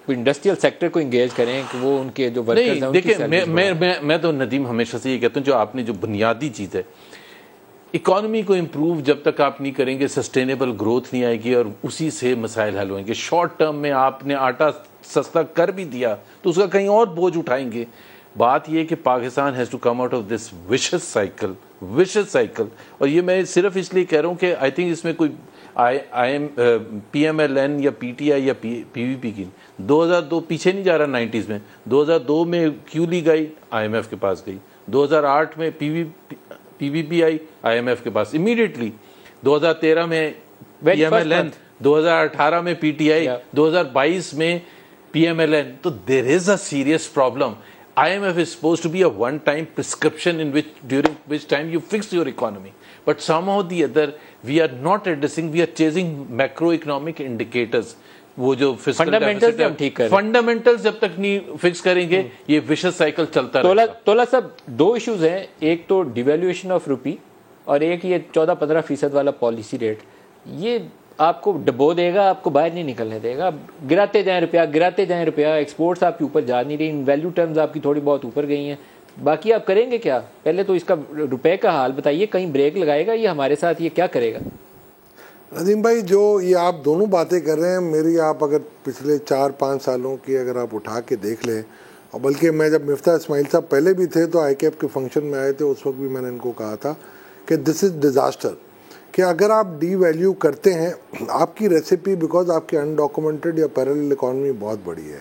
انڈسٹریل سیکٹر کو انگیج کریں کہ وہ ان کے جو ورکرز ہیں. دیکھیں میں تو ندیم ہمیشہ سے یہ کہتا ہوں, جو آپ نے جو بنیادی چیز ہے اکانومی کو امپروو جب تک آپ نہیں کریں گے سسٹینیبل گروتھ نہیں آئے گی, اور اسی سے مسائل حل ہوئیں گے. شارٹ ٹرم میں آپ نے آٹا سستا کر بھی دیا تو اس کا کہیں اور بوجھ اٹھائیں گے. بات یہ کہ Pakistan has to come out of this vicious cycle. اور یہ میں صرف اس لیے کہہ رہا ہوں کہ آئی تھنک اس میں کوئی پی ایم ایل این یا پی ٹی آئی یا پی وی پی کی 2002 پیچھے نہیں جا رہا 90s میں. 2002 میں کیو لیگ آئی, آئی ایم ایف کے پاس گئی. 2008 میں پی وی پی آئی ایم ایف کے پاس امیڈیٹلی. 2013 میں پی ایم ایل این, 2018 میں پی ٹی آئی, 2022 میں پی ایم ایل این. تو there is a serious problem. IMF is supposed to be a one-time prescription during which time you fix your economy. But somehow or the other, we are not addressing, we are chasing macroeconomic indicators. وہ جو fundamentals جب تک نہیں fix کریں گے یہ vicious cycle چلتا رہے گا. تولا صاحب 2 ایشوز ہیں, ایک تو ڈیویلویشن آف روپی اور ایک یہ 14-15% والا پالیسی ریٹ. یہ آپ کو ڈبو دے گا, آپ کو باہر نہیں نکلنے دے گا. گراتے جائیں روپیہ, ایکسپورٹس آپ کے اوپر جا نہیں رہی, ویلیو ٹرمز آپ کی تھوڑی بہت اوپر گئی ہیں. باقی آپ کریں گے کیا؟ پہلے تو اس کا روپے کا حال بتائیے, کہیں بریک لگائے گا یہ ہمارے ساتھ, یہ کیا کرے گا؟ ندیم بھائی, جو یہ آپ دونوں باتیں کر رہے ہیں, میری آپ اگر پچھلے 4-5 سالوں کی اگر آپ اٹھا کے دیکھ لیں, اور بلکہ میں جب مفتاح اسماعیل صاحب پہلے بھی تھے تو آئی کیپ کے فنکشن میں آئے تھے, اس وقت بھی میں نے ان کو کہا تھا کہ دس از ڈیزاسٹر, کہ اگر آپ ڈی ویلیو کرتے ہیں آپ کی ریسیپی, بیکاز آپ کی انڈاکومنٹڈ یا پیرلل اکانومی بہت بڑی ہے.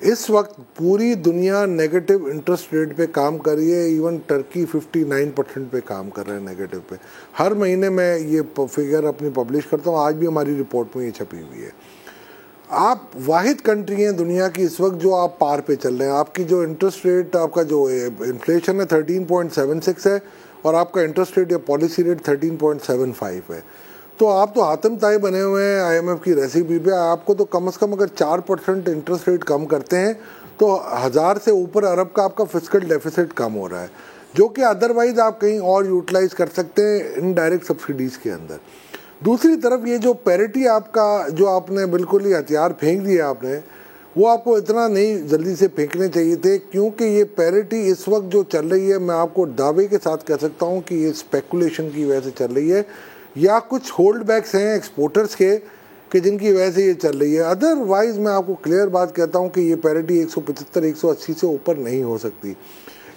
اس وقت پوری دنیا نیگیٹو انٹرسٹ ریٹ پہ کام کر رہی ہے, ایون ٹرکی 59% پہ کام کر رہے ہیں نیگیٹو پہ. ہر مہینے میں یہ فگر اپنی پبلش کرتا ہوں, آج بھی ہماری رپورٹ میں یہ چھپی ہوئی ہے. آپ واحد کنٹری ہیں دنیا کی اس وقت جو آپ پار پہ چل رہے ہیں. آپ کی جو انٹرسٹ ریٹ, آپ کا جو انفلیشن ہے 13.76 ہے, اور آپ کا انٹرسٹ ریٹ یا پالیسی ریٹ 13.75 ہے. تو آپ تو حاتم طائی بنے ہوئے ہیں آئی ایم ایف کی ریسیپی پہ. آپ کو تو کم از کم اگر 4% انٹرسٹ ریٹ کم کرتے ہیں تو 1000 سے اوپر ارب کا آپ کا فسکل ڈیفیسٹ کم ہو رہا ہے, جو کہ ادروائز آپ کہیں اور یوٹیلائز کر سکتے ہیں انڈائریکٹ سبسڈیز کے اندر. دوسری طرف یہ جو پیرٹی آپ کا جو آپ نے بالکل ہی ہتھیار پھینک دیا آپ نے, وہ آپ کو اتنا نہیں جلدی سے پھینکنے چاہیے تھے, کیونکہ یہ پیرٹی اس وقت جو چل رہی ہے, میں آپ کو دعوے کے ساتھ کہہ سکتا ہوں کہ یہ اسپیکولیشن کی وجہ سے چل رہی ہے, یا کچھ ہولڈ بیکس ہیں ایکسپورٹرز کے کہ جن کی وجہ سے یہ چل رہی ہے. ادروائز میں آپ کو کلیئر بات کہتا ہوں کہ یہ پیرٹی 175-180 سے اوپر نہیں ہو سکتی.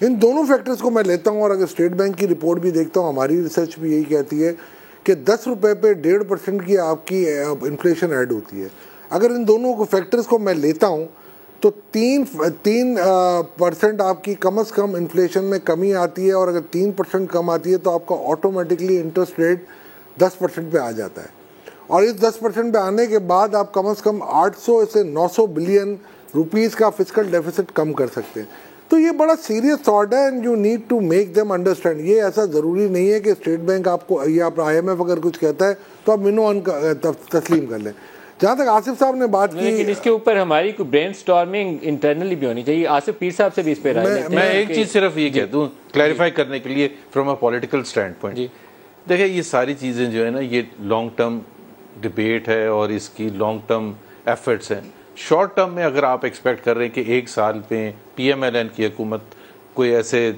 ان دونوں فیکٹرز کو میں لیتا ہوں, اور اگر اسٹیٹ بینک کی رپورٹ بھی دیکھتا ہوں, ہماری ریسرچ بھی یہی کہتی ہے کہ 10 روپے پہ 1.5% کی آپ کی انفلیشن ایڈ ہوتی ہے. اگر ان دونوں کو فیکٹرز کو میں لیتا ہوں تو 3% آپ کی کم از کم انفلیشن میں کمی آتی ہے, اور اگر 3% کم آتی ہے تو آپ کا آٹومیٹکلی انٹرسٹ ریٹ 10% پہ آ جاتا ہے, اور اس 10% پہ آنے کے بعد آپ کم از کم 800 سے 900 بلین روپیز کا فسکل ڈیفیسٹ کم کر سکتے ہیں. تو یہ بڑا سیریس تھاٹ ہے, and you need to make them understand. یہ ایسا ضروری نہیں ہے کہ اسٹیٹ بینک آپ کو یا IMF اگر کچھ کہتا ہے تو آپ منو تسلیم کر لیں. جہاں تک آصف صاحب نے بات کی, لیکن اس کے اوپر ہماری کوئی برین سٹارمنگ انٹرنلی بھی ہونی چاہیے. آصف پیر صاحب سے بھی اس پہ رائے لیتے ہیں. میں ایک چیز صرف یہ کہہ دوں کلیریفائی کرنے کے لیے from a political stand point. دیکھیں یہ ساری چیزیں جو ہے نا یہ لانگ ٹرم ڈبیٹ ہے اور اس کی لانگ ٹرم ایفرٹس ہیں. شارٹ ٹرم میں اگر آپ ایکسپیکٹ کر رہے ہیں کہ ایک سال میں PMLN کی حکومت کوئی ایسے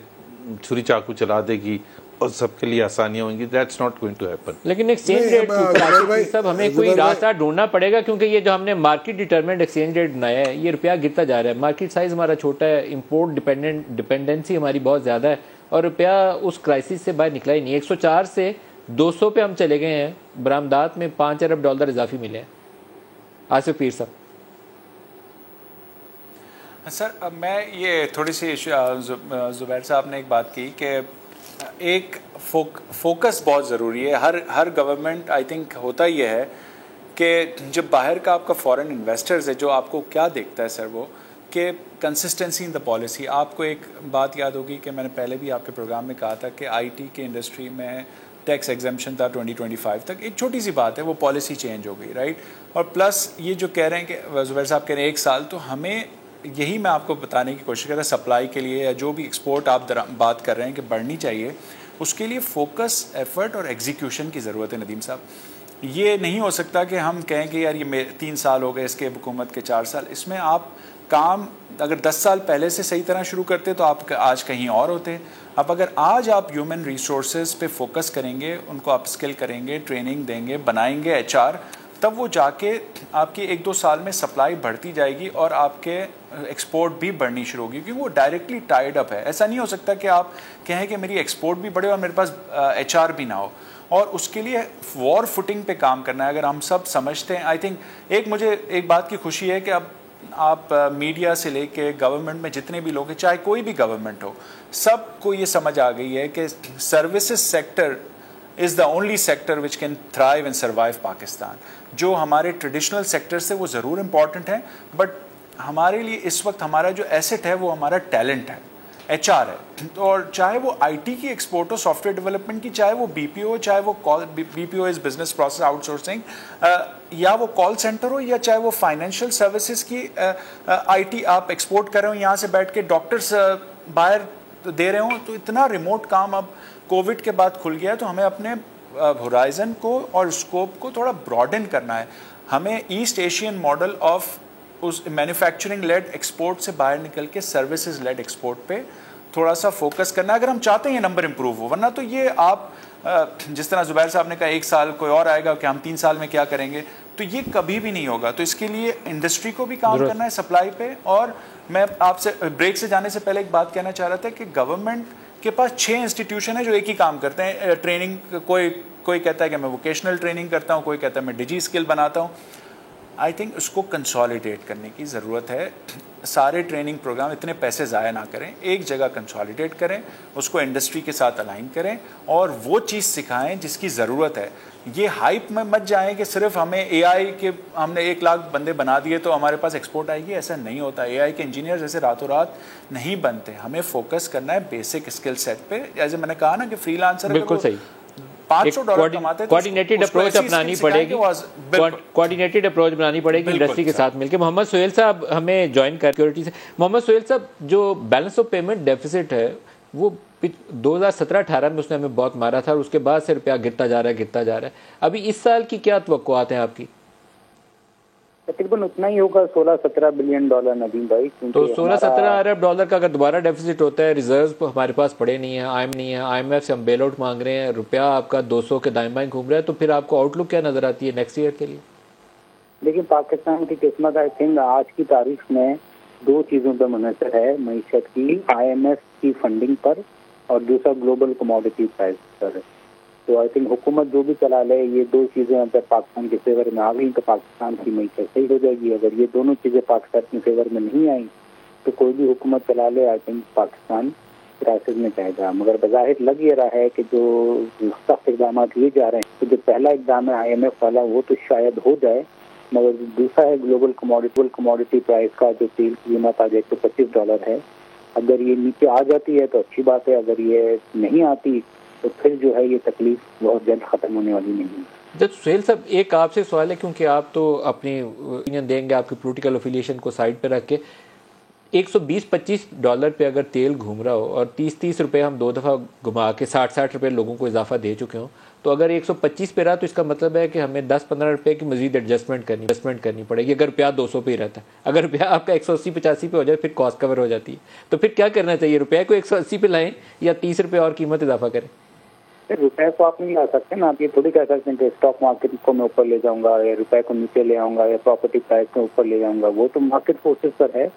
چھری چاقو چلا دے گی اور سب کے لیے آسانیاں ہوں گی, that's not going to happen. لیکن ایکسچینج ریٹ سب ہمیں کوئی راستہ ڈھونڈنا پڑے گا, کیونکہ یہ جو ہم نے مارکیٹ ڈیٹرمنڈ ایکسچینج ریٹ بنایا ہے یہ روپیہ گرتا جا رہا ہے. مارکیٹ سائز ہمارا چھوٹا ہے, امپورٹ ڈپینڈنسی ہماری بہت زیادہ ہے, اور روپیہ اس کرائسس سے باہر نکلا ہی نہیں. 104 سے 200 پہ ہم چلے گئے ہیں, برآمدات میں $5 ارب اضافی ملے ہیں. آصف پیر صاحب. سر میں یہ تھوڑی سی زبیر صاحب نے ایک بات کی کہ ایک فوکس بہت ضروری ہے. ہر گورنمنٹ آئی تھنک ہوتا یہ ہے کہ جب باہر کا آپ کا فورن انویسٹرز ہے جو آپ کو کیا دیکھتا ہے سر, وہ کہ کنسسٹنسی ان دا پالیسی. آپ کو ایک بات یاد ہوگی کہ میں نے پہلے بھی آپ کے پروگرام میں کہا تھا کہ IT کے انڈسٹری میں ٹیکس ایگزمپشن تھا 2025 تک. ایک چھوٹی سی بات ہے, وہ پالیسی چینج ہو گئی, رائٹ. اور پلس یہ جو کہہ رہے ہیں کہ زبیر صاحب کہہ رہے ہیں 1 سال, تو ہمیں یہی میں آپ کو بتانے کی کوشش کر رہا ہوں, سپلائی کے لیے یا جو بھی ایکسپورٹ آپ بات کر رہے ہیں کہ بڑھنی چاہیے, اس کے لیے فوکس, ایفرٹ اور ایگزیکیوشن کی ضرورت ہے. ندیم صاحب, یہ نہیں ہو سکتا کہ ہم کہیں کہ یار یہ 3 سال ہو گئے اس کے حکومت کے 4 سال. اس میں آپ کام اگر 10 سال پہلے سے صحیح طرح شروع کرتے تو آپ آج کہیں اور ہوتے. اب اگر آج آپ ہیومن ریسورسز پہ فوکس کریں گے, ان کو اپ اسکل کریں گے, ٹریننگ دیں گے, بنائیں گے HR, تب وہ جا کے آپ کی 1-2 سال میں سپلائی بڑھتی جائے گی اور آپ کے ایکسپورٹ بھی بڑھنی شروع ہوگی, کیونکہ وہ ڈائریکٹلی ٹائڈ اپ ہے. ایسا نہیں ہو سکتا کہ آپ کہیں کہ میری ایکسپورٹ بھی بڑھے اور میرے پاس HR بھی نہ ہو. اور اس کے لیے وار فوٹنگ پہ کام کرنا ہے. اگر ہم سب سمجھتے ہیں, آئی تھنک مجھے ایک بات کی خوشی ہے کہ اب آپ میڈیا سے لے کے گورنمنٹ میں جتنے بھی لوگ ہیں, چاہے کوئی بھی گورنمنٹ ہو, سب کو یہ سمجھ آ گئی ہے کہ services sector is the only sector which can thrive and survive Pakistan. جو ہمارے ٹریڈیشنل سیکٹر سے وہ ضرور امپورٹنٹ ہیں, بٹ ہمارے لیے اس وقت ہمارا جو ایسٹ ہے وہ ہمارا ٹیلنٹ ہے, HR ہے. اور چاہے وہ IT کی export who, soft where development کی, چاہے وہ BPO ہو, چاہے وہ BPO is business process out sourcing, یا وہ کال سینٹر ہو, یا چاہے وہ فائنینشیل سروسز کی IT آپ ایکسپورٹ کر رہے ہو, یہاں سے بیٹھ کے ڈاکٹرس باہر دے رہے ہوں. تو اتنا ریموٹ کام اب کووڈ کے بعد کھل گیا, تو ہمیں اپنے ہورائزن کو اور اسکوپ کو تھوڑا براڈن کرنا ہے. ہمیں ایسٹ ایشین ماڈل آف اس مینوفیکچرنگ لیڈ ایکسپورٹ سے باہر نکل کے سروسز لیڈ ایکسپورٹ پہ تھوڑا سا فوکس کرنا ہے, اگر ہم چاہتے ہیں یہ نمبر امپروو ہو. ورنہ تو یہ آپ جس طرح زبیر صاحب نے کہا 1 سال کوئی اور آئے گا کہ ہم 3 سال میں کیا کریں گے, تو یہ کبھی بھی نہیں ہوگا. تو اس کے لیے انڈسٹری کو بھی کام کرنا ہے, سپلائی پہ. اور میں آپ سے بریک سے جانے سے پہلے ایک بات کہنا چاہ رہا تھا کہ گورنمنٹ کے پاس 6 انسٹیٹیوشن ہیں جو ایک ہی کام کرتے ہیں. ٹریننگ, کوئی کہتا ہے کہ میں ووکیشنل ٹریننگ کرتا ہوں, کوئی کہتا ہے میں ڈیجی اسکل بناتا ہوں. آئی تھنک اس کو کنسالیڈیٹ کرنے کی ضرورت ہے. سارے ٹریننگ پروگرام اتنے پیسے ضائع نہ کریں, ایک جگہ کنسالیڈیٹ کریں, اس کو انڈسٹری کے ساتھ الائن کریں اور وہ چیز سکھائیں جس کی ضرورت ہے. یہ ہائپ میں مت جائیں کہ صرف ہمیں AI کے ہم نے 1 لاکھ بندے بنا دیے تو ہمارے پاس ایکسپورٹ آئے گی. ایسا نہیں ہوتا. AI کے انجینئر جیسے راتوں رات نہیں بنتے. ہمیں فوکس کرنا ہے بیسک اسکل سیٹ پہ. جیسے میں نے کہا نا کہ فری لانسر بالکل صحیح $500 کماتے, کوآرڈینیٹڈ اپروچ اپنانی پڑے گی, کوآرڈینیٹڈ اپروچ بنانی پڑے گی انڈسٹری کے ساتھ مل کے. محمد سہیل صاحب ہمیں جوائن کر سیکورٹی سے. محمد سہیل صاحب, جو بیلنس آف پیمنٹ ڈیفیسٹ ہے وہ 2017-18 میں اس نے ہمیں بہت مارا تھا, اور اس کے بعد سے روپیہ گرتا جا رہا ہے. ابھی اس سال کی کیا توقعات ہیں آپ کی؟ تقریباً اتنا ہی ہوگا, $16-17 بلین ندیم بھائی. تو 16-17 ارب ڈالر کا اگر دوبارہ ڈیفیسٹ ہوتا ہے, ریزروز ہمارے پاس پڑے نہیں ہیں, IMF سے ہم بیل آؤٹ مانگ رہے ہیں, روپیہ آپ کا 200 کے دائیں بائیں گھوم رہا ہے, تو پھر آپ کو آؤٹ لک کیا نظر آتی ہے نیکسٹ ایئر کے لیے؟ لیکن پاکستان کی قسمت آئی تھنک آج کی تاریخ میں 2 چیزوں پہ منحصر ہے, معیشت کی IMF کی فنڈنگ پر, اور دوسرا گلوبل کموڈیٹی پرائز پر. تو آئی تھنک حکومت جو بھی چلا لے یہ دو چیزیں اگر پاکستان کے فیور میں آ گئی تو پاکستان کی معیشت صحیح ہو جائے گی. اگر یہ دونوں چیزیں پاکستان کے فیور میں نہیں آئیں تو کوئی بھی حکومت چلا لے آئی تھنک پاکستان کرائسس میں جائے گا. مگر بظاہر لگ یہ رہا ہے کہ جو سخت اقدامات لیے جا رہے ہیں تو جو پہلا اقدام ہے IMF والا وہ تو شاید ہو جائے, مگر دوسرا ہے گلوبل کموڈٹی پرائز کا جو تیل کی قیمت آج $125 ہے. اگر یہ نیچے آ جاتی ہے تو اچھی بات ہے, اگر یہ نہیں آتی تو پھر جو ہے یہ تکلیف بہت جلد ختم ہونے والی نہیں ہے. جب سہیل صاحب ایک آپ سے سوال ہے, کیونکہ آپ تو اپنی اوپینین دیں گے آپ کی پولیٹیکل افیلیشن کو سائڈ پہ رکھ کے, $120-25 پہ اگر تیل گھوم رہا ہو اور 30 روپے ہم 2 دفعہ گھما کے 60 روپے لوگوں کو اضافہ دے چکے ہوں, تو اگر 125 پہ رہا تو اس کا مطلب ہے کہ ہمیں 10-15 روپے کی مزید ایڈجسٹمنٹ کرنی پڑے گی. اگر روپیہ 200 پہ ہی رہتا ہے, اگر روپیہ آپ کا 180-85 پہ ہو جائے پھر کاسٹ کور ہو جاتی ہے, تو پھر کیا کرنا چاہیے؟ روپے کو 180 پہ لائیں یا 30 روپے اور قیمت اضافہ کریں؟ روپے کو آپ نہیں لا سکتے نا, آپ یہ تھوڑی کہہ سکتے ہیں کہ اسٹاک مارکیٹ کو میں اوپر لے جاؤں گا یا روپے کو نیچے لے آؤں گا یا پراپرٹی پرائز کو اوپر لے جاؤں گا. وہ تو مارکیٹ فورسز پر ہے,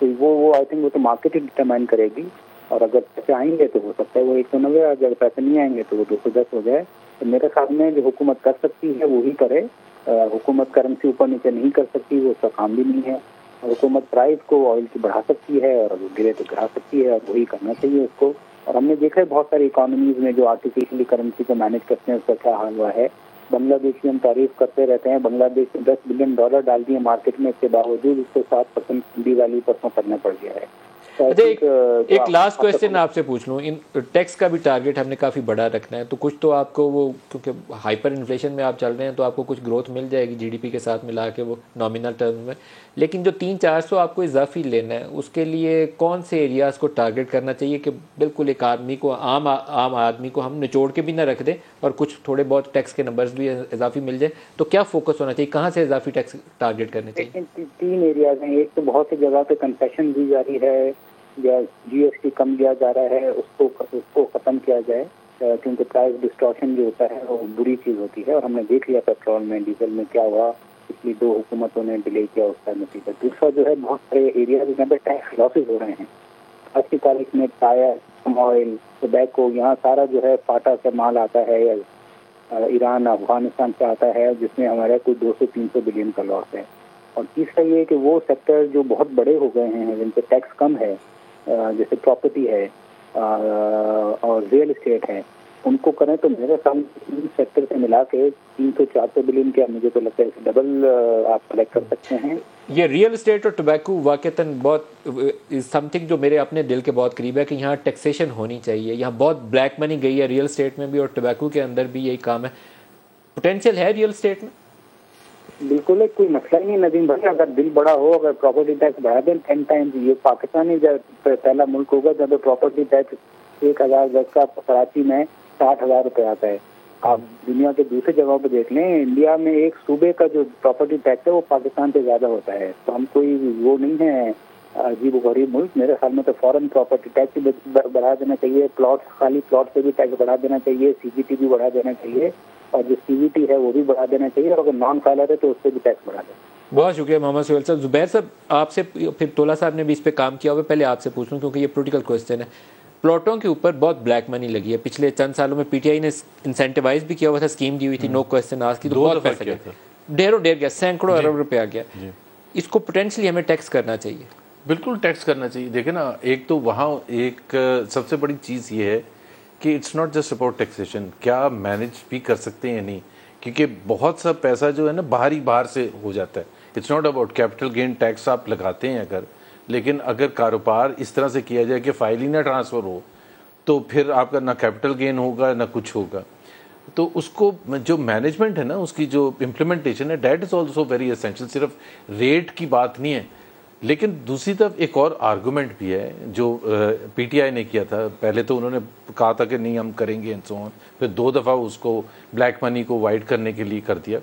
تو وہ آئی تھنک وہ تو مارکیٹ ہی ڈٹرمائن کرے گی. اور اگر پیسے آئیں گے تو ہو سکتا ہے وہ 190, اگر پیسے نہیں آئیں گے تو وہ 210 ہو جائے. تو میرے خیال میں جو حکومت کر سکتی ہے وہی کرے. حکومت کرنسی اوپر نیچے نہیں کر سکتی, وہ اس کا کام بھی نہیں ہے. حکومت پرائز کو آئل کی بڑھا سکتی ہے اور اگر گرے تو گرا سکتی ہے, اور وہی کرنا چاہیے اس کو. اور ہم نے دیکھا ہے بہت ساری اکانومیز میں جو آرٹیفیشلی کرنسی کو مینیج کرتے ہیں اس کا کیا حال ہوا ہے. بنگلہ دیش کی ہم تعریف کرتے رہتے ہیں, بنگلہ دیش نے $10 بلین ڈال دیے مارکیٹ میں, اس کے باوجود اس کو 7% ڈی ویلیو پرسوں کرنا پڑ گیا ہے. ایک لاسٹ کوشچن آپ سے پوچھ لوں, ان ٹیکس کا بھی ٹارگیٹ ہم نے کافی بڑا رکھنا ہے, تو کچھ تو آپ کو وہ, کیونکہ ہائپر انفلیشن میں آپ چل رہے ہیں تو آپ کو کچھ گروتھ مل جائے گی GDP کے ساتھ ملا کے وہ نامینل ٹرم میں, لیکن جو 300-400 آپ کو اضافی لینا ہے اس کے لیے کون سے ایریاز کو ٹارگیٹ کرنا چاہیے کہ بالکل ایک آدمی کو, عام آدمی کو ہم نچوڑ کے بھی نہ رکھ دیں اور کچھ تھوڑے بہت ٹیکس کے نمبرز بھی اضافی مل جائے, تو کیا فوکس ہونا چاہیے, کہاں سے اضافی ٹیکس ٹارگیٹ کرنے چاہیے؟ 3 ایریاز ہیں. ایک تو بہت سی جگہ پہ کنسیشن دی جا رہی ہے یا GST کم دیا جا رہا ہے, اس کو ختم کیا جائے, کیونکہ پرائز ڈسٹورشن جو ہوتا ہے وہ بری چیز ہوتی ہے. اور ہم نے دیکھ لیا پیٹرول میں, ڈیزل میں کیا ہوا, پچھلی 2 حکومتوں نے ڈیلے کیا اس کا نتیجہ. دوسرا جو ہے بہت سارے ایریاز جہاں پہ ٹیکس لاسز ہو رہے ہیں. آج کی تاریخ میں ٹائر, آئل, ٹوبیکو, یہاں سارا جو ہے فاٹا سے مال آتا ہے یا ایران افغانستان سے آتا ہے, جس میں ہمارا کوئی 200-300 بلین کا لاس ہے. اور تیسرا یہ کہ وہ سیکٹر جو بہت بڑے ہو گئے ہیں جن پہ ٹیکس کم ہے, جیسے پراپرٹی ہے اور ریئل اسٹیٹ ہے, ان کو کریں تو میرے سامنے سیکٹر سے ملا کے 300-400 بلین کے, مجھے تو لگتا ہے ڈبل آپ کلیکٹ کر سکتے ہیں. یہ ریئل اسٹیٹ اور ٹوبیکو واقعتاً بہت سم تھنگ جو میرے اپنے دل کے بہت قریب ہے کہ یہاں ٹیکسیشن ہونی چاہیے. یہاں بہت بلیک منی گئی ہے ریئل اسٹیٹ میں بھی اور ٹوبیکو کے اندر بھی یہی کام ہے. پوٹینشیل ہے ریئل اسٹیٹ میں؟ بالکل ہے, کوئی مسئلہ ہی نہیں ندیم بھائی. اگر دل بڑا ہو, اگر پراپرٹی ٹیکس بڑھا دیں 10 ٹائمز, یہ پاکستان ہی پہلا ملک ہوگا جب پراپرٹی ٹیکس 1000 گز کا کراچی میں 60,000 روپے آتا ہے. آپ دنیا کے دوسری جگہوں پہ دیکھ لیں, انڈیا میں ایک صوبے کا جو پراپرٹی ٹیکس ہے وہ پاکستان سے زیادہ ہوتا ہے. تو ہم کوئی وہ نہیں ہے عجیب و غریب ملک. میرے خیال میں تو فوراً پراپرٹی ٹیکس بھی بڑھا دینا چاہیے, خالی پلاٹ سے بھی ٹیکس بڑھا دینا چاہیے, CGT بھی بڑھا دینا چاہیے, اور جو CVT ہے وہ بھی بڑھا دینا چاہیے, اور اگر نان فائلر ہے تو اس سے بھی ٹیکس بڑھا دیں. بہت شکریہ محمد سہیل صاحب. زبیر صاحب آپ سے, پھر تولا صاحب نے بھی اس پہ کام کیا ہوگا, پہلے آپ سے پوچھ لوں کیونکہ یہ پولیٹیکل کویسچن ہے. پلاٹوں کے اوپر بہت بلیک منی لگی ہے پچھلے چند سالوں میں. PTI نے انسینٹیوائز بھی کیا ہوا تھا, اسکیم دی ہوئی تھی, نو کویسچن آسک کی, تو بہت پیسہ گیا, ڈھیر گیا, سینکڑوں ارب روپے آ گیا. اس کو پوٹینشلی ہمیں ٹیکس کرنا چاہیے. بالکل ٹیکس کرنا چاہیے. دیکھیں نا, ایک تو وہاں ایک سب سے بڑی چیز یہ ہے کہ it's not just about taxation, کیا مینیج بھی کر سکتے ہیں یا نہیں, کیونکہ بہت سا پیسہ جو ہے نا باہر سے ہو جاتا ہے. It's not about capital gain tax آپ لگاتے ہیں اگر, لیکن اگر کاروبار اس طرح سے کیا جائے کہ فائل ہی نہ ٹرانسفر ہو تو پھر آپ کا نہ کیپٹل گین ہوگا نہ کچھ ہوگا. تو اس کو جو مینجمنٹ ہے نا, اس کی جو امپلیمنٹیشن ہے, that is also very essential. صرف ریٹ کی بات نہیں ہے, لیکن دوسری طرف ایک اور آرگومنٹ بھی ہے جو PTI نے کیا تھا. پہلے تو انہوں نے کہا تھا کہ نہیں ہم کریں گے اینڈ سو آن, پھر 2 دفعہ اس کو بلیک منی کو وائٹ کرنے کے لیے کر دیا.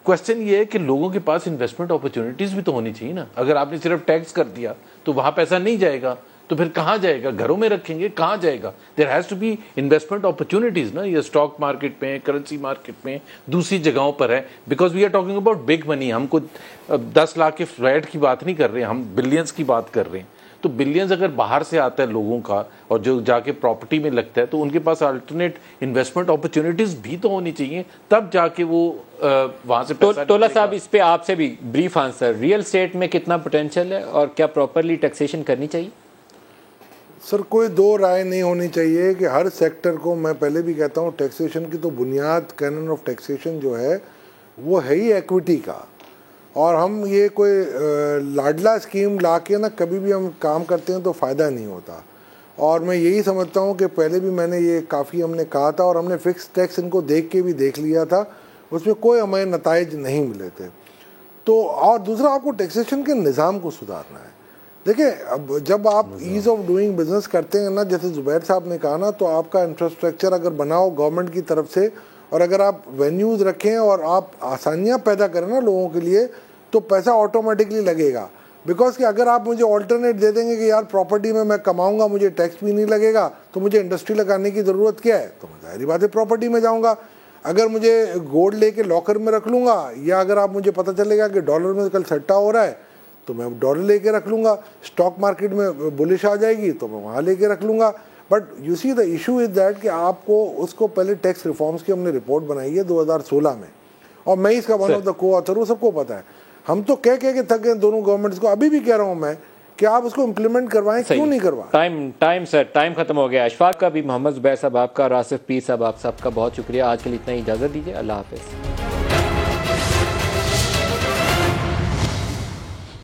کوشچن یہ ہے کہ لوگوں کے پاس انویسٹمنٹ اپرچونیٹیز بھی تو ہونی چاہیے نا. اگر آپ نے صرف ٹیکس کر دیا تو وہاں پیسہ نہیں جائے گا, تو پھر کہاں جائے گا؟ گھروں میں رکھیں گے, کہاں جائے گا؟ There has to be investment opportunities نا. یہ اسٹاک مارکیٹ میں, کرنسی مارکیٹ میں, دوسری جگہوں پر ہے, because we are talking about big money. ہم کو 10 لاکھ کے فلیٹ کی بات نہیں کر رہے ہیں, ہم بلینس کی بات کر رہے ہیں. تو بلینز اگر باہر سے آتا ہے لوگوں کا اور جو جا کے پراپرٹی میں لگتا ہے تو ان کے پاس الٹرنیٹ انویسٹمنٹ اپرچونیٹیز بھی تو ہونی چاہیے, تب جا کے وہ وہاں سے پیسہ. تولا صاحب اس پہ آپ سے بھی بریف آنسر, ریئل اسٹیٹ میں کتنا پوٹینشیل ہے اور کیا پراپرلی ٹیکسیشن کرنی چاہیے؟ سر کوئی دو رائے نہیں ہونی چاہیے کہ ہر سیکٹر کو, میں پہلے بھی کہتا ہوں ٹیکسیشن کی تو بنیاد کینن آف ٹیکسیشن جو ہے وہ ہے ہی ایکویٹی کا, اور ہم یہ کوئی لاڈلا اسکیم لا کے نا کبھی بھی ہم کام کرتے ہیں تو فائدہ نہیں ہوتا. اور میں یہی سمجھتا ہوں کہ پہلے بھی میں نے یہ کافی ہم نے کہا تھا اور ہم نے فکس ٹیکس ان کو دیکھ کے بھی دیکھ لیا تھا, اس میں کوئی ہمیں نتائج نہیں ملے تھے. تو اور دوسرا آپ کو ٹیکسیشن کے نظام کو سدھارنا ہے. دیکھیں اب جب آپ ایز آف ڈوئنگ بزنس کرتے ہیں نا, جیسے زبیر صاحب نے کہا نا, تو آپ کا انفراسٹرکچر اگر بناؤ گورنمنٹ کی طرف سے, اور اگر آپ وینیوز رکھیں اور آپ آسانیاں پیدا کریں نا لوگوں کے لیے, تو پیسہ آٹومیٹکلی لگے گا. بیکاز کہ اگر آپ مجھے آلٹرنیٹ دے دیں گے کہ یار پراپرٹی میں کماؤں گا, مجھے ٹیکس بھی نہیں لگے گا, تو مجھے انڈسٹری لگانے کی ضرورت کیا ہے؟ تو میں ظاہری بات ہے پراپرٹی میں جاؤں گا. اگر مجھے گولڈ لے کے لاکر میں رکھ لوں گا, یا اگر آپ مجھے پتہ چلے گا کہ ڈالر میں کل سٹا ہو رہا ہے تو میں ڈالر لے کے رکھ لوں گا, اسٹاک مارکیٹ میں بلش آ جائے گی تو میں وہاں لے کے رکھ لوں گا. But you see the issue is that کہ آپ کو اس کو پہلے ٹیکس ریفارمس کی ہم نے رپورٹ بنائی ہے 2016 میں, اور میں اس کا ون آف دا کو آتھر ہوں, سب کو پتہ ہے. ہم تو کہہ کے تھک گئے دونوں گورنمنٹس کو, ابھی بھی کہہ رہا ہوں میں کہ آپ اس کو امپلیمنٹ کروائیں, کیوں نہیں کروائیں؟ ٹائم ختم ہو گیا. اشفاق کا بھی, محمد زبیر صاحب آپ کا, اور آصف پیر صاحب آپ سب کا بہت شکریہ. آج کے لیے اتنا ہی اجازت دیجیے. اللہ حافظ.